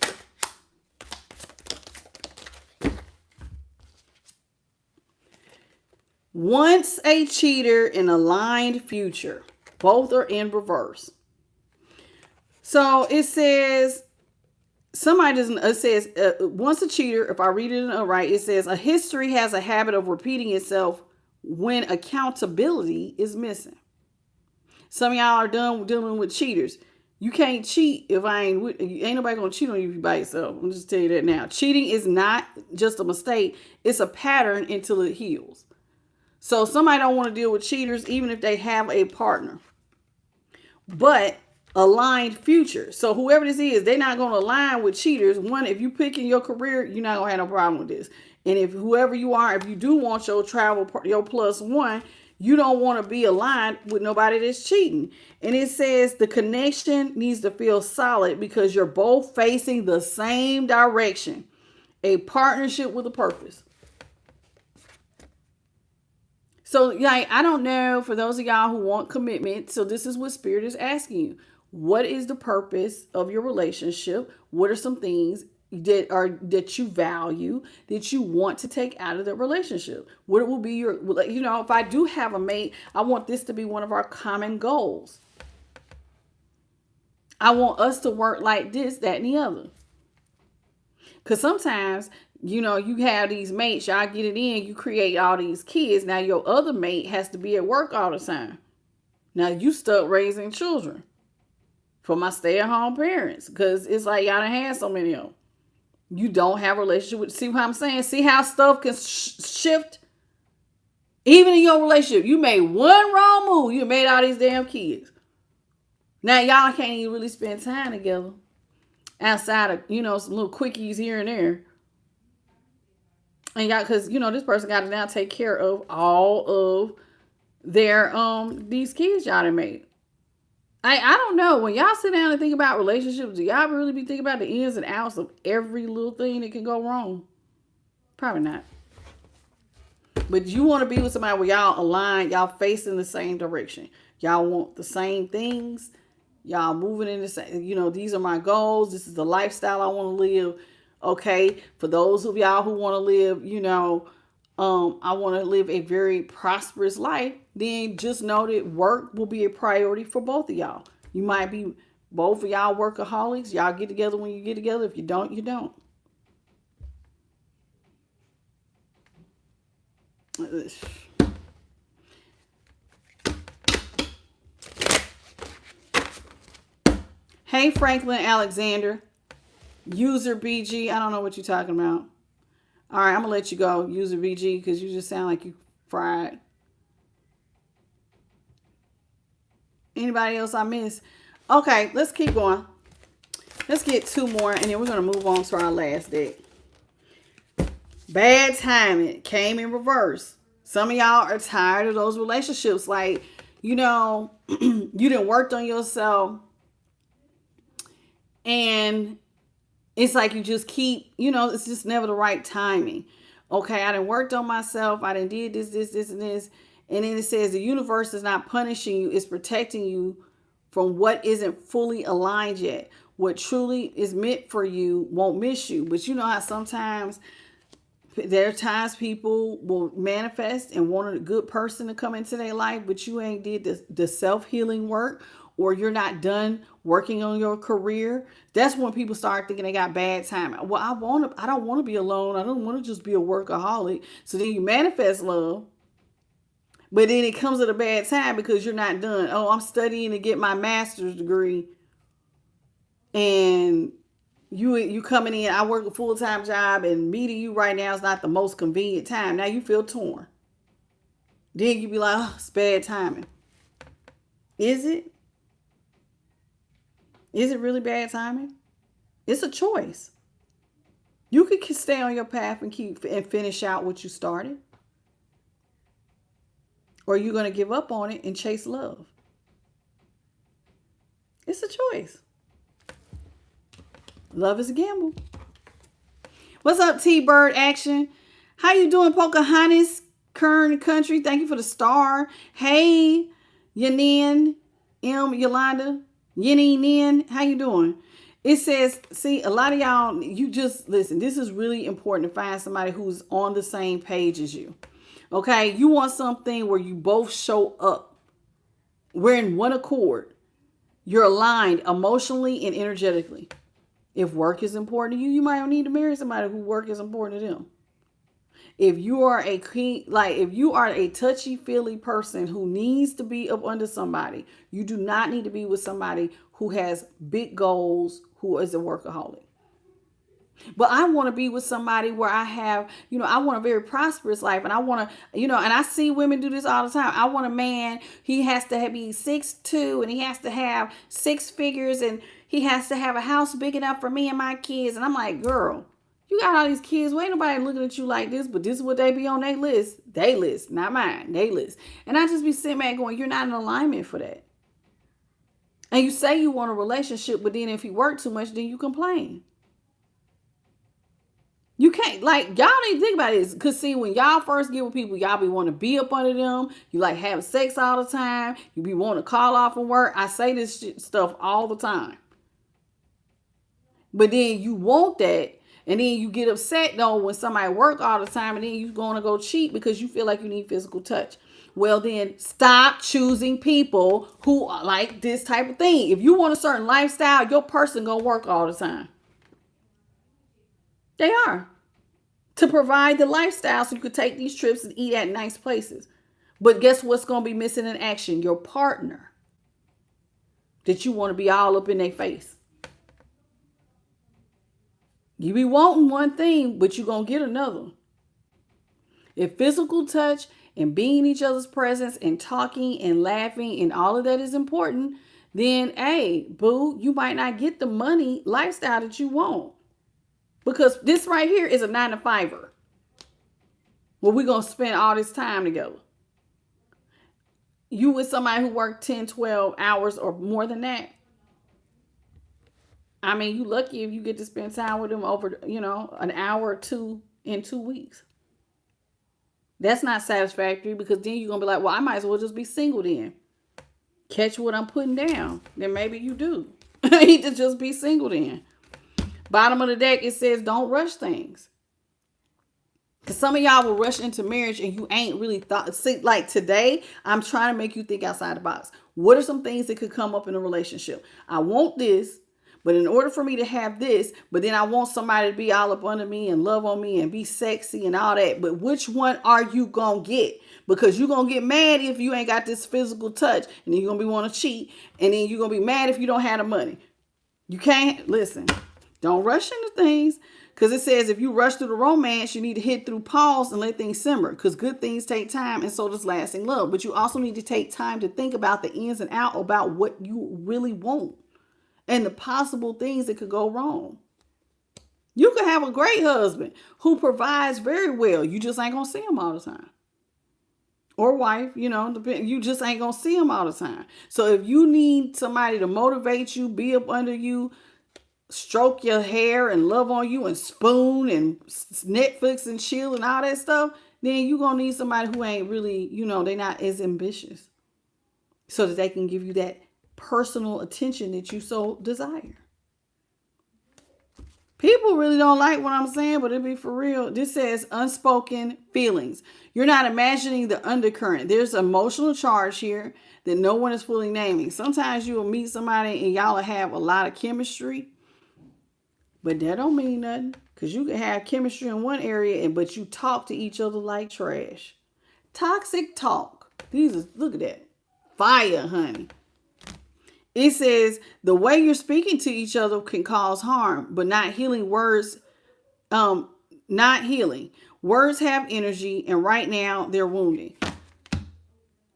Once a cheater in aligned future. Both are in reverse. So it says, once a cheater, if I read it right, it says a history has a habit of repeating itself when accountability is missing. Some of y'all are done dealing with cheaters. You can't cheat if ain't nobody gonna cheat on you if you by yourself. I'm just tell you that now. Cheating is not just a mistake. It's a pattern until it heals. So somebody don't want to deal with cheaters even if they have a partner. But aligned future. So whoever this is, they're not going to align with cheaters. One, if you pick in your career, you're not going to have no problem with this. And if whoever you are, if you do want your travel, your plus one, you don't want to be aligned with nobody that's cheating. And it says the connection needs to feel solid because you're both facing the same direction. A partnership with a purpose. So, I don't know, for those of y'all who want commitment, so this is what Spirit is asking you. What is the purpose of your relationship? What are some things that you value, that you want to take out of the relationship? What will be your, if I do have a mate, I want this to be one of our common goals. I want us to work like this, that, and the other. Because sometimes, you have these mates, y'all get it in, you create all these kids. Now your other mate has to be at work all the time. Now you stuck raising children for my stay-at-home parents. Because it's like y'all done had so many of them. You don't have a relationship with, see what I'm saying? See how stuff can shift? Even in your relationship, you made one wrong move, you made all these damn kids. Now y'all can't even really spend time together. Outside of, some little quickies here and there. And because, this person got to now take care of all of their, these kids y'all done made. I don't know. When y'all sit down and think about relationships, do y'all really be thinking about the ins and outs of every little thing that can go wrong? Probably not. But you want to be with somebody where y'all align, y'all facing the same direction. Y'all want the same things. Y'all moving in the same, these are my goals. This is the lifestyle I want to live. Okay. For those of y'all who want to live, I want to live a very prosperous life. Then just know that work will be a priority for both of y'all. You might be both of y'all workaholics. Y'all get together when you get together. If you don't, you don't. Hey, Franklin Alexander, user BG. I don't know what you're talking about. All right, I'm going to let you go, user BG, because you just sound like you fried. Anybody else I missed? Okay, let's keep going. Let's get 2 more, and then we're going to move on to our last deck. Bad timing came in reverse. Some of y'all are tired of those relationships. Like, you know, you done worked on yourself, and it's like you just keep, you know, it's just never the right timing. Okay, I done worked on myself. I done did this, and this. And then it says the universe is not punishing you. It's protecting you from what isn't fully aligned yet. What truly is meant for you won't miss you. But you know how sometimes there are times people will manifest and want a good person to come into their life, but you ain't did the self-healing work, or you're not done working on your career. That's when people start thinking they got bad timing. Well, I don't want to be alone. I don't want to just be a workaholic. So then you manifest love, but then it comes at a bad time because you're not done. Oh, I'm studying to get my master's degree, and you coming in, I work a full-time job, and meeting you right now is not the most convenient time. Now you feel torn. Then you be like, oh, it's bad timing. Is it? Is it really bad timing? It's a choice. You could stay on your path and finish out what you started. Or are you going to give up on it and chase love? It's a choice. Love is a gamble. What's up, T-Bird Action? How you doing, Pocahontas, Kern Country? Thank you for the star. Hey, Yanin, Yolanda, Yini Nin, how you doing? It says, see, a lot of y'all, you just listen. This is really important to find somebody who's on the same page as you. Okay, you want something where you both show up. We're in one accord. You're aligned emotionally and energetically. If work is important to you, you might need to marry somebody who work is important to them. If you are if you are a touchy-feely person who needs to be up under somebody, you do not need to be with somebody who has big goals, who is a workaholic. But I want to be with somebody where I have, I want a very prosperous life. And I want to, and I see women do this all the time. I want a man, he has to be 6'2", and he has to have 6 figures, and he has to have a house big enough for me and my kids. And I'm like, girl, you got all these kids. Well, ain't nobody looking at you like this, but this is what they be on their list. They list, not mine. They list. And I just be sitting back going, you're not in alignment for that. And you say you want a relationship, but then if he work too much, then you complain. You can't, y'all need to think about this. Because, see, when y'all first get with people, y'all be wanting to be up under them. You have sex all the time. You be wanting to call off from work. I say this stuff all the time. But then you want that. And then you get upset, though, when somebody work all the time. And then you going to go cheat because you feel like you need physical touch. Well, then stop choosing people who like this type of thing. If you want a certain lifestyle, your person going to work all the time. They are. To provide the lifestyle so you could take these trips and eat at nice places. But guess what's going to be missing in action? Your partner. That you want to be all up in their face. You be wanting one thing, but you're going to get another. If physical touch and being in each other's presence and talking and laughing and all of that is important, then, hey, boo, you might not get the money lifestyle that you want. Because this right here is a 9-to-5er. Well, we're going to spend all this time together. You with somebody who worked 10, 12 hours or more than that. I mean, you lucky if you get to spend time with them over, an hour or two in 2 weeks. That's not satisfactory, because then you're going to be like, well, I might as well just be single then. Catch what I'm putting down. Then maybe you do. You need to just be single then. Bottom of the deck, it says don't rush things. Because some of y'all will rush into marriage and you ain't really thought. See, like today, I'm trying to make you think outside the box. What are some things that could come up in a relationship? I want this, but in order for me to have this, but then I want somebody to be all up under me and love on me and be sexy and all that. But which one are you going to get? Because you're going to get mad if you ain't got this physical touch. And then you're going to be want to cheat. And then you're going to be mad if you don't have the money. You can't, listen. Don't rush into things, because it says if you rush through the romance, you need to hit through pause and let things simmer, because good things take time, and so does lasting love. But you also need to take time to think about the ins and outs about what you really want and the possible things that could go wrong. You could have a great husband who provides very well. You just ain't going to see him all the time. Or wife, you just ain't going to see him all the time. So if you need somebody to motivate you, be up under you, stroke your hair and love on you and spoon and Netflix and chill and all that stuff, then you're going to need somebody who ain't really, they're not as ambitious, so that they can give you that personal attention that you so desire. People really don't like what I'm saying, but it be for real. This says unspoken feelings. You're not imagining the undercurrent. There's emotional charge here that no one is fully naming. Sometimes you will meet somebody and y'all will have a lot of chemistry, but that don't mean nothing, because you can have chemistry in one area, but you talk to each other like trash. Toxic talk. Look at that. Fire, honey. It says the way you're speaking to each other can cause harm, but not healing words. Not healing. Words have energy, and right now they're wounding.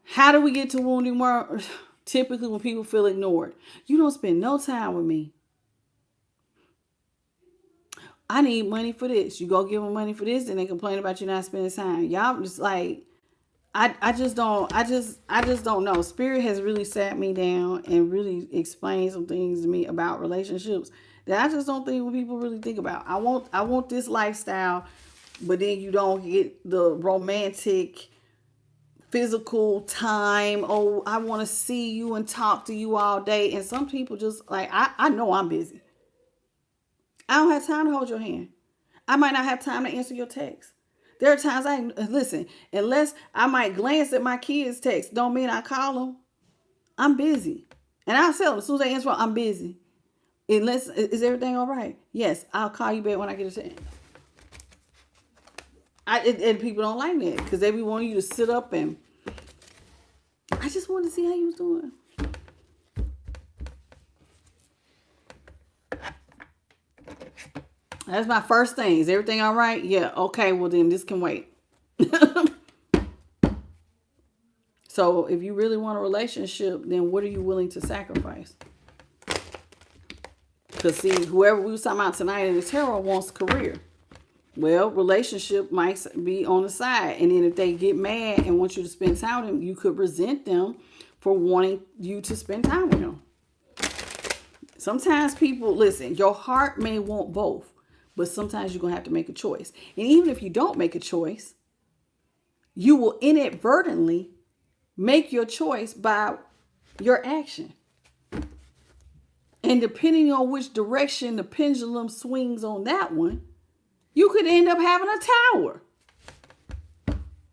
How do we get to wounding words? Typically when people feel ignored. You don't spend no time with me. I need money for this. You go give them money for this, and they complain about you not spending time. Y'all just like, I just don't know. Spirit has really sat me down and really explained some things to me about relationships that I just don't think people really think about. I want this lifestyle, but then you don't get the romantic, physical time. Oh, I want to see you and talk to you all day. And some people just like, I know I'm busy. I don't have time to hold your hand. I might not have time to answer your text. There are times listen, unless I might glance at my kids' text, don't mean I call them. I'm busy. And I'll tell them as soon as they answer, I'm busy. Unless, is everything all right? Yes, I'll call you back when I get a chance. And people don't like that because they be wanting you to sit up, and I just wanted to see how you was doing. That's my first thing. Is everything all right? Yeah. Okay. Well, then this can wait. So if you really want a relationship, then what are you willing to sacrifice? Because see, whoever we was talking about tonight in the tarot wants career. Well, relationship might be on the side. And then if they get mad and want you to spend time with them, you could resent them for wanting you to spend time with them. Sometimes people, listen, your heart may want both, but sometimes you're going to have to make a choice. And even if you don't make a choice, you will inadvertently make your choice by your action. And depending on which direction the pendulum swings on that one, you could end up having a tower.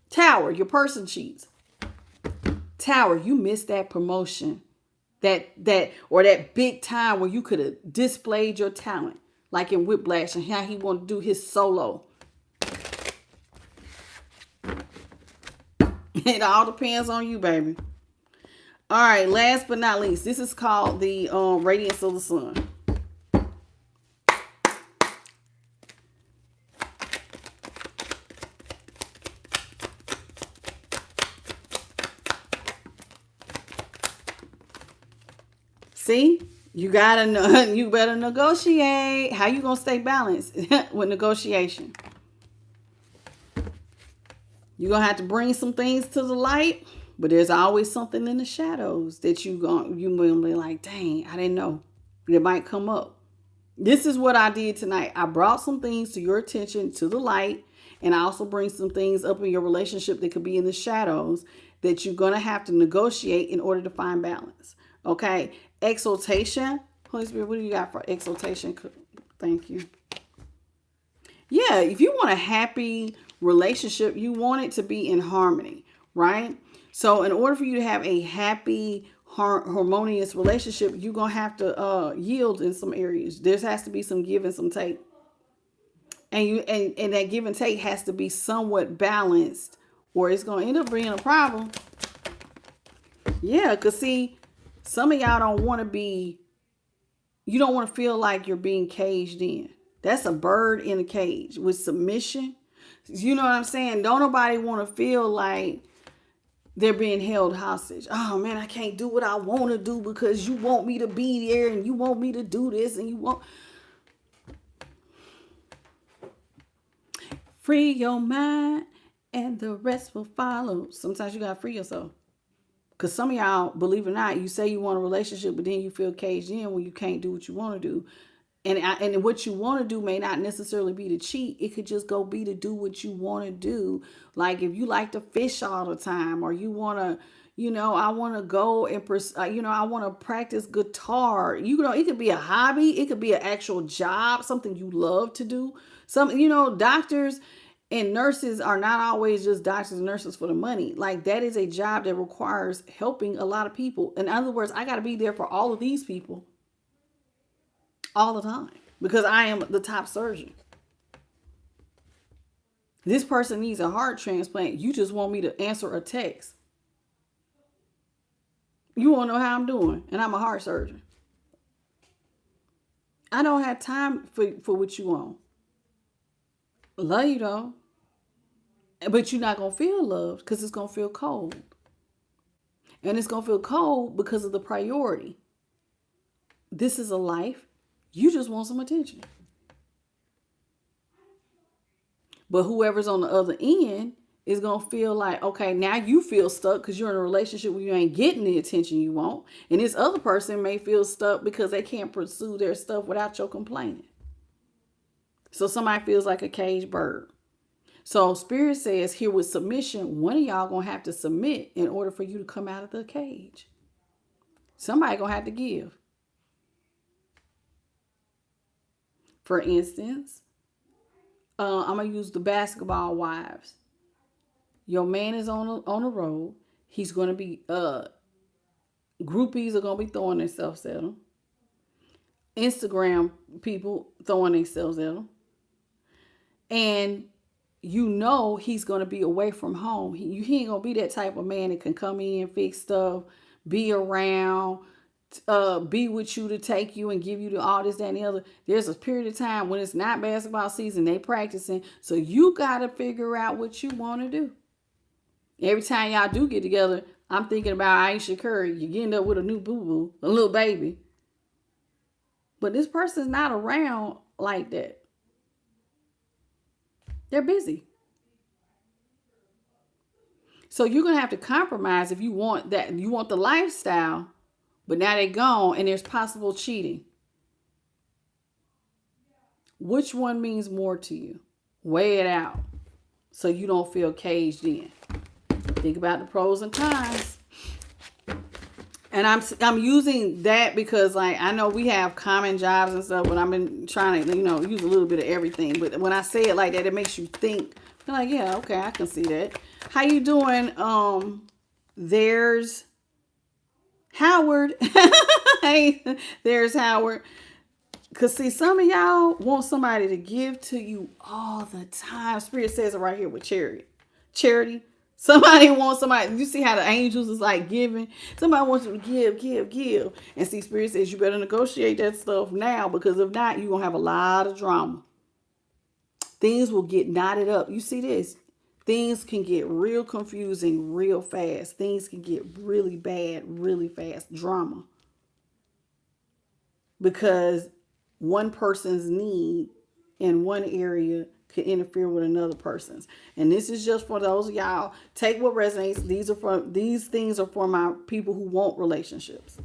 Tower, your person cheats. Tower, you missed that promotion. That big time where you could have displayed your talent. Like in Whiplash and how he wanted to do his solo. It all depends on you, baby. All right, last but not least, this is called the radiance of the sun. See, you gotta know, you better negotiate. How you gonna stay balanced with negotiation? You're gonna have to bring some things to the light, but there's always something in the shadows that you will be like, dang, I didn't know. It might come up. This is what I did tonight. I brought some things to your attention, to the light, and I also bring some things up in your relationship that could be in the shadows that you're gonna have to negotiate in order to find balance. Okay, exaltation. Holy Spirit, what do you got for exaltation? Thank you. Yeah, if you want a happy relationship, you want it to be in harmony, right? So in order for you to have a happy, harmonious relationship, you're going to have to yield in some areas. There has to be some give and some take. And that give and take has to be somewhat balanced, or it's going to end up bringing a problem. Yeah, because see, some of y'all don't want to be, you don't want to feel like you're being caged in. That's a bird in a cage with submission. You know what I'm saying? Don't nobody want to feel like They're being held hostage. Oh man, I can't do what I want to do because you want me to be there and you want me to do this and you want. Free your mind and the rest will follow. Sometimes you got to free yourself. Because some of y'all, believe it or not, you say you want a relationship, but then you feel caged in when you can't do what you want to do. And what you want to do may not necessarily be to cheat. It could just go be to do what you want to do. Like if you like to fish all the time, or you want to, I want to go and, I want to practice guitar. It could be a hobby. It could be an actual job, something you love to do. Doctors and nurses are not always just doctors and nurses for the money. Like that is a job that requires helping a lot of people. In other words, I got to be there for all of these people all the time because I am the top surgeon. This person needs a heart transplant. You just want me to answer a text. You want to know how I'm doing, and I'm a heart surgeon. I don't have time for what you want. Love you though. But you're not going to feel loved because it's going to feel cold. And it's going to feel cold because of the priority. This is a life. You just want some attention. But whoever's on the other end is going to feel like, okay, now you feel stuck because you're in a relationship where you ain't getting the attention you want. And this other person may feel stuck because they can't pursue their stuff without your complaining. So somebody feels like a caged bird. So Spirit says here with submission, one of y'all going to have to submit in order for you to come out of the cage. Somebody going to have to give. For instance, I'm going to use the basketball wives. Your man is on a road. He's going to be, groupies are going to be throwing themselves at him. Instagram people throwing themselves at him. And he's going to be away from home. He ain't going to be that type of man that can come in, fix stuff, be around, be with you to take you and give you all this, that, and the other. There's a period of time when it's not basketball season, they practicing. So you got to figure out what you want to do. Every time y'all do get together, I'm thinking about Aisha Curry. You getting up with a new boo-boo, a little baby. But this person's not around like that. They're busy. So you're going to have to compromise if you want that. You want the lifestyle, but now they're gone and there's possible cheating. Which one means more to you? Weigh it out so you don't feel caged in. Think about the pros and cons. And I'm using that because I know we have common jobs and stuff, but I've been trying to, use a little bit of everything. But when I say it like that, it makes you think. You're like, yeah, okay, I can see that. How you doing? There's Howard. Hey, there's Howard. Because see, some of y'all want somebody to give to you all the time. Spirit says it right here with charity. Somebody wants somebody. You see how the angels is like giving. Somebody wants you to give. And see, Spirit says you better negotiate that stuff now because if not, you're going to have a lot of drama. Things will get knotted up. You see this? Things can get real confusing real fast. Things can get really bad really fast. Drama. Because one person's need in one area could interfere with another person's. And this is just for those of y'all. Take what resonates. These things are for my people who want relationships.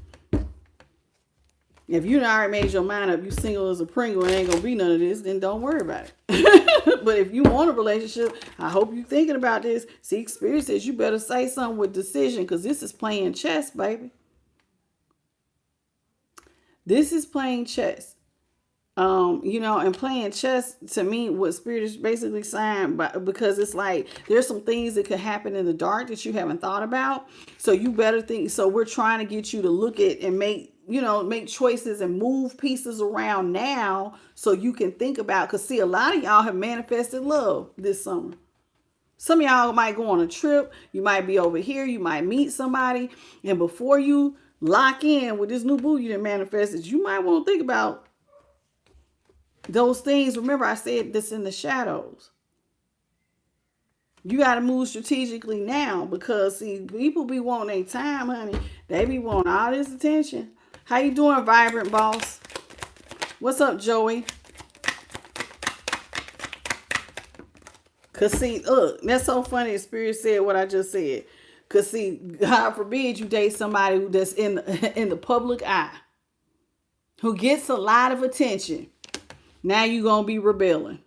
If you already made your mind up, you single as a Pringle and ain't gonna be none of this, then don't worry about it. But if you want a relationship, I hope you're thinking about this. See, Spirit says you better say something with decision because this is playing chess, baby. This is playing chess. And playing chess to me, what Spirit is basically saying, because it's like there's some things that could happen in the dark that you haven't thought about. So you better think. So we're trying to get you to look at and make choices and move pieces around now so you can think about. Because see, a lot of y'all have manifested love this summer. Some of y'all might go on a trip. You might be over here. You might meet somebody. And before you lock in with this new boo you done manifested, you might want to think about those things. Remember, I said this in the shadows. You got to move strategically now because, see, people be wanting their time, honey. They be wanting all this attention. How you doing, Vibrant Boss? What's up, Joey? Because, see, look, that's so funny. The Spirit said what I just said. Because, see, God forbid you date somebody who that's in the public eye, who gets a lot of attention. Now you going to be rebelling.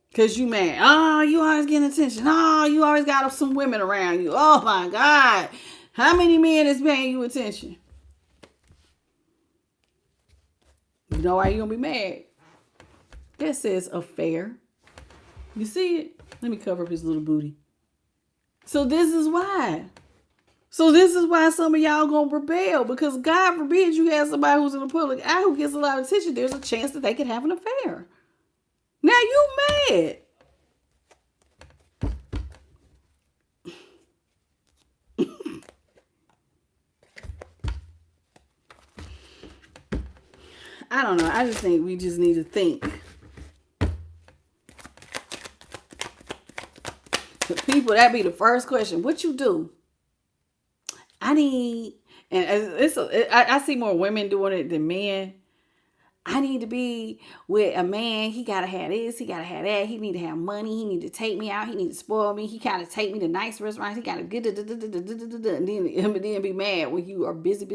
Because you mad. Oh, you always getting attention. Oh, you always got some women around you. Oh, my God. How many men is paying you attention? You know why you going to be mad? That says affair. You see it? Let me cover up his little booty. So this is why. So this is why some of y'all going to rebel. Because God forbid you have somebody who's in the public eye who gets a lot of attention. There's a chance that they could have an affair. Now you mad. I don't know. I just think we just need to think. For people, that'd be the first question. What you do? I need, and I see more women doing it than men. I need to be with a man. He gotta have this. He gotta have that. He need to have money. He need to take me out. He need to spoil me. He gotta take me to nice restaurants. He gotta get and then be mad when you are busy.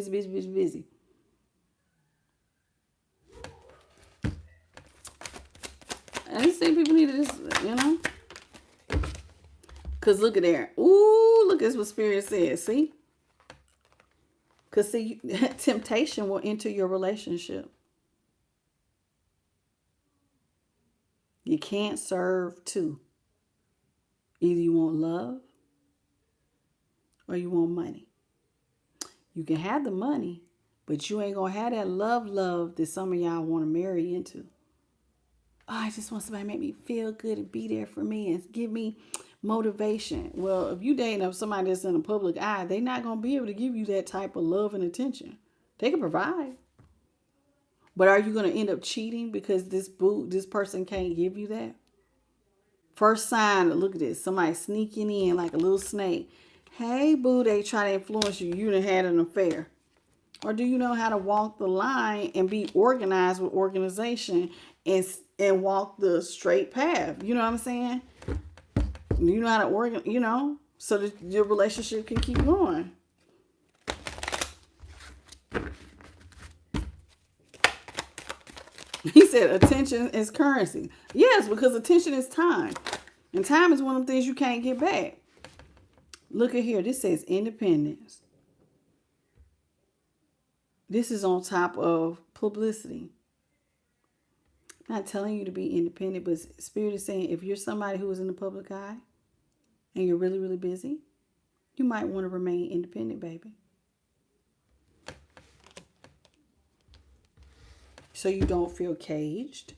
I just think people need to just, because look at there. Ooh, look at what Spirit says. See? Because, see, temptation will enter your relationship. You can't serve two. Either you want love or you want money. You can have the money, but you ain't going to have that love that some of y'all want to marry into. Oh, I just want somebody to make me feel good and be there for me and give me motivation. Well, if you dating up somebody that's in the public eye, they're not going to be able to give you that type of love and attention. They can provide. But are you going to end up cheating because this person can't give you that? First sign, look at this. Somebody sneaking in like a little snake. Hey, boo, they try to influence you. You done had an affair. Or do you know how to walk the line and be organized with organization and walk the straight path? You know what I'm saying? You know how to organize, so that your relationship can keep going. He said attention is currency. Yes, because attention is time. And time is one of the things you can't get back. Look at here. This says independence. This is on top of publicity. I'm not telling you to be independent, but Spirit is saying if you're somebody who is in the public eye and you're really, really busy, you might want to remain independent, baby. So you don't feel caged.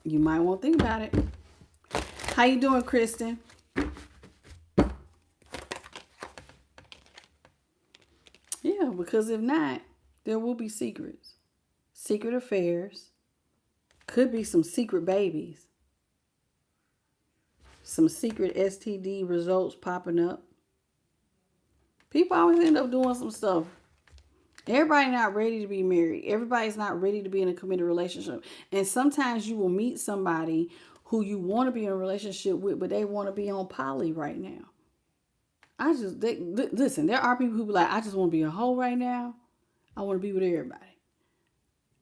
You might want to think about it. How you doing, Kristen? Yeah, because if not, there will be secrets. Secret affairs. Could be some secret babies. Some secret STD results popping up. People always end up doing some stuff. Everybody's not ready to be married. Everybody's not ready to be in a committed relationship. And sometimes you will meet somebody who you want to be in a relationship with, but they want to be on poly right now. Listen, there are people who be like, I just want to be a hoe right now. I want to be with everybody.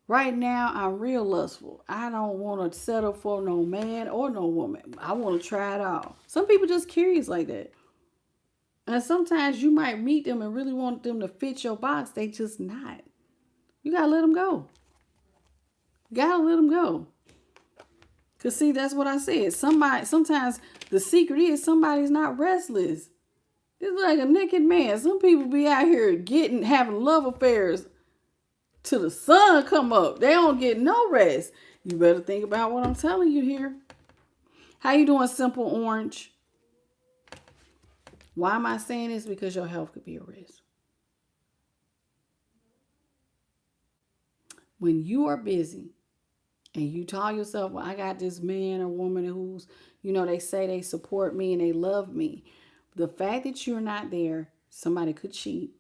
Right now, I'm real lustful. I don't want to settle for no man or no woman. I want to try it all. Some people just curious like that. And sometimes you might meet them and really want them to fit your box. They just not. You got to let them go. You got to let them go. Because see, that's what I said. Sometimes the secret is somebody's not restless. It's like a naked man. Some people be out here having love affairs till the sun come up. They don't get no rest. You better think about what I'm telling you here. How you doing, Simple Orange? Why am I saying this? Because your health could be at risk. When you are busy And you tell yourself, well, I got this man or woman who's, they say they support me and they love me. The fact that you're not there, somebody could cheat.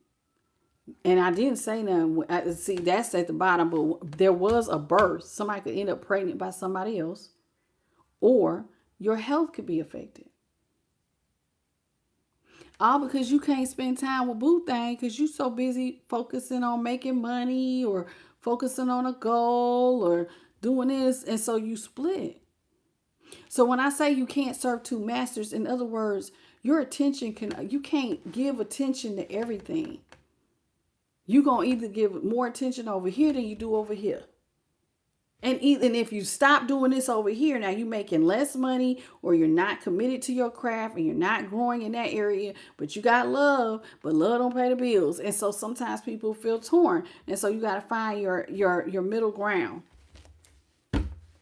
And I didn't say nothing. See, that's at the bottom, but there was a birth. Somebody could end up pregnant by somebody else, or your health could be affected. All because you can't spend time with boo thing because you so busy focusing on making money or focusing on a goal or doing this, and so you split. So when I say you can't serve two masters, in other words, your attention you can't give attention to everything. You're going to either give more attention over here than you do over here. And even if you stop doing this over here, now you're making less money or you're not committed to your craft and you're not growing in that area, but you got love, but love don't pay the bills. And so sometimes people feel torn. And so you got to find your middle ground.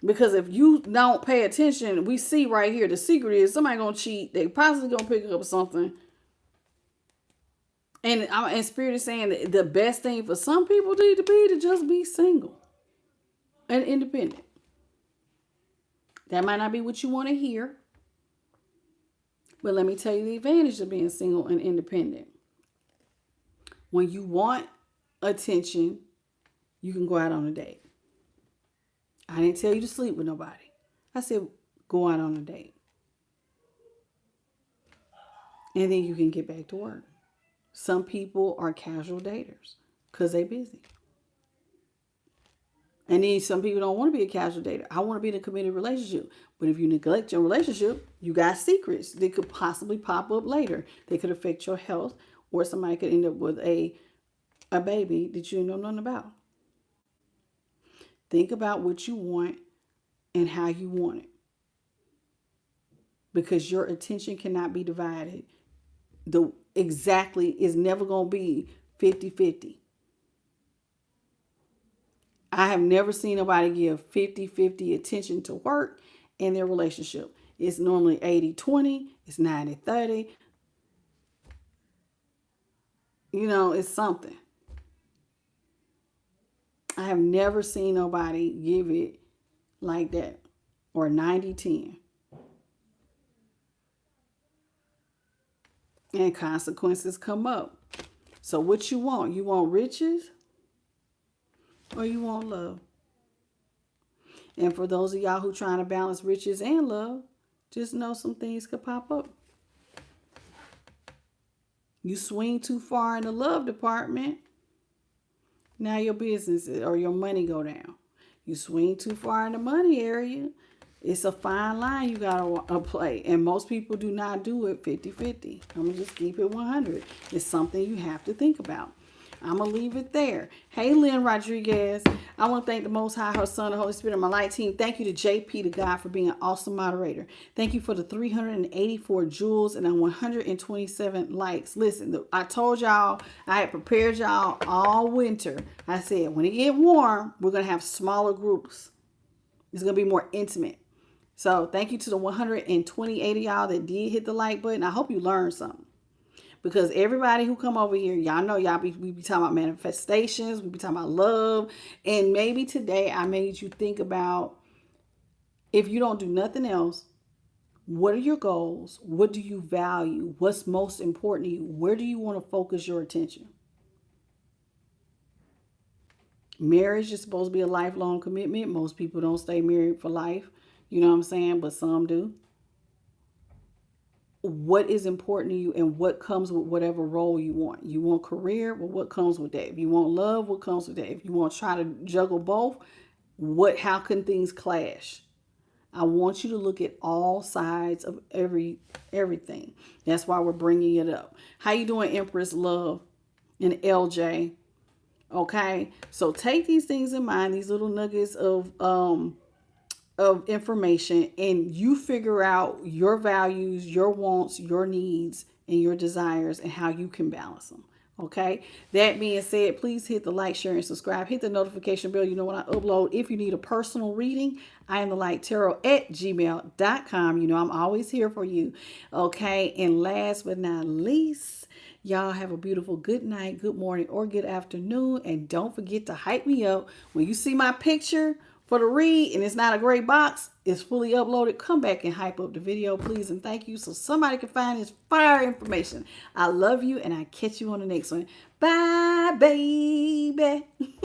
Because if you don't pay attention, we see right here, the secret is somebody going to cheat. They possibly going to pick up something. And Spirit is saying that the best thing for some people need to be to just be single and independent. That might not be what you want to hear. But let me tell you the advantage of being single and independent. When you want attention, you can go out on a date. I didn't tell you to sleep with nobody. I said, go out on a date. And then you can get back to work. Some people are casual daters because they're busy. And then some people don't want to be a casual dater. I want to be in a committed relationship. But if you neglect your relationship, you got secrets that could possibly pop up later. They could affect your health, or somebody could end up with a baby that you know nothing about. Think about what you want and how you want it. Because your attention cannot be divided. Exactly is never going to be 50-50. I have never seen nobody give 50-50 attention to work in their relationship. It's normally 80-20. It's 90-30. It's something. I have never seen nobody give it like that. Or 90-10. And consequences come up. So what you want? You want riches or you want love? And for those of y'all who trying to balance riches and love, just know some things could pop up. You swing too far in the love department, now your business or your money go down. You swing too far in the money area, it's a fine line you got to play. And most people do not do it 50-50. I'm going to just keep it 100. It's something you have to think about. I'm going to leave it there. Hey, Lynn Rodriguez. I want to thank the Most High, her Son, the Holy Spirit, and my light team. Thank you to JP, to God, for being an awesome moderator. Thank you for the 384 jewels and the 127 likes. Listen, I told y'all, I had prepared y'all all winter. I said, when it get warm, we're going to have smaller groups. It's going to be more intimate. So thank you to the 128 of y'all that did hit the like button. I hope you learned something. Because everybody who come over here, y'all know we be talking about manifestations. We be talking about love. And maybe today I made you think about, if you don't do nothing else, what are your goals? What do you value? What's most important to you? Where do you want to focus your attention? Marriage is supposed to be a lifelong commitment. Most people don't stay married for life. You know what I'm saying? But some do. What is important to you and what comes with whatever role you want. You want career? Well, what comes with that? If you want love, what comes with that? If you want to try to juggle both, how can things clash? I want you to look at all sides of everything. That's why we're bringing it up. How you doing, Empress Love and LJ? Okay, so take these things in mind, these little nuggets of information, and you figure out your values, your wants, your needs, and your desires, and how you can balance them. Okay, that being said, please hit the like, share, and subscribe. Hit the notification bell. You know when I upload. If you need a personal reading, I am the light tarot at gmail.com. You know I'm always here for you. Okay, and last but not least, y'all have a beautiful good night, good morning, or good afternoon. And don't forget to hype me up when you see my picture for the read and it's not a great box, it's fully uploaded, come back and hype up the video, please, and thank you, so somebody can find this fire information. I love you, and I catch you on the next one. Bye, baby.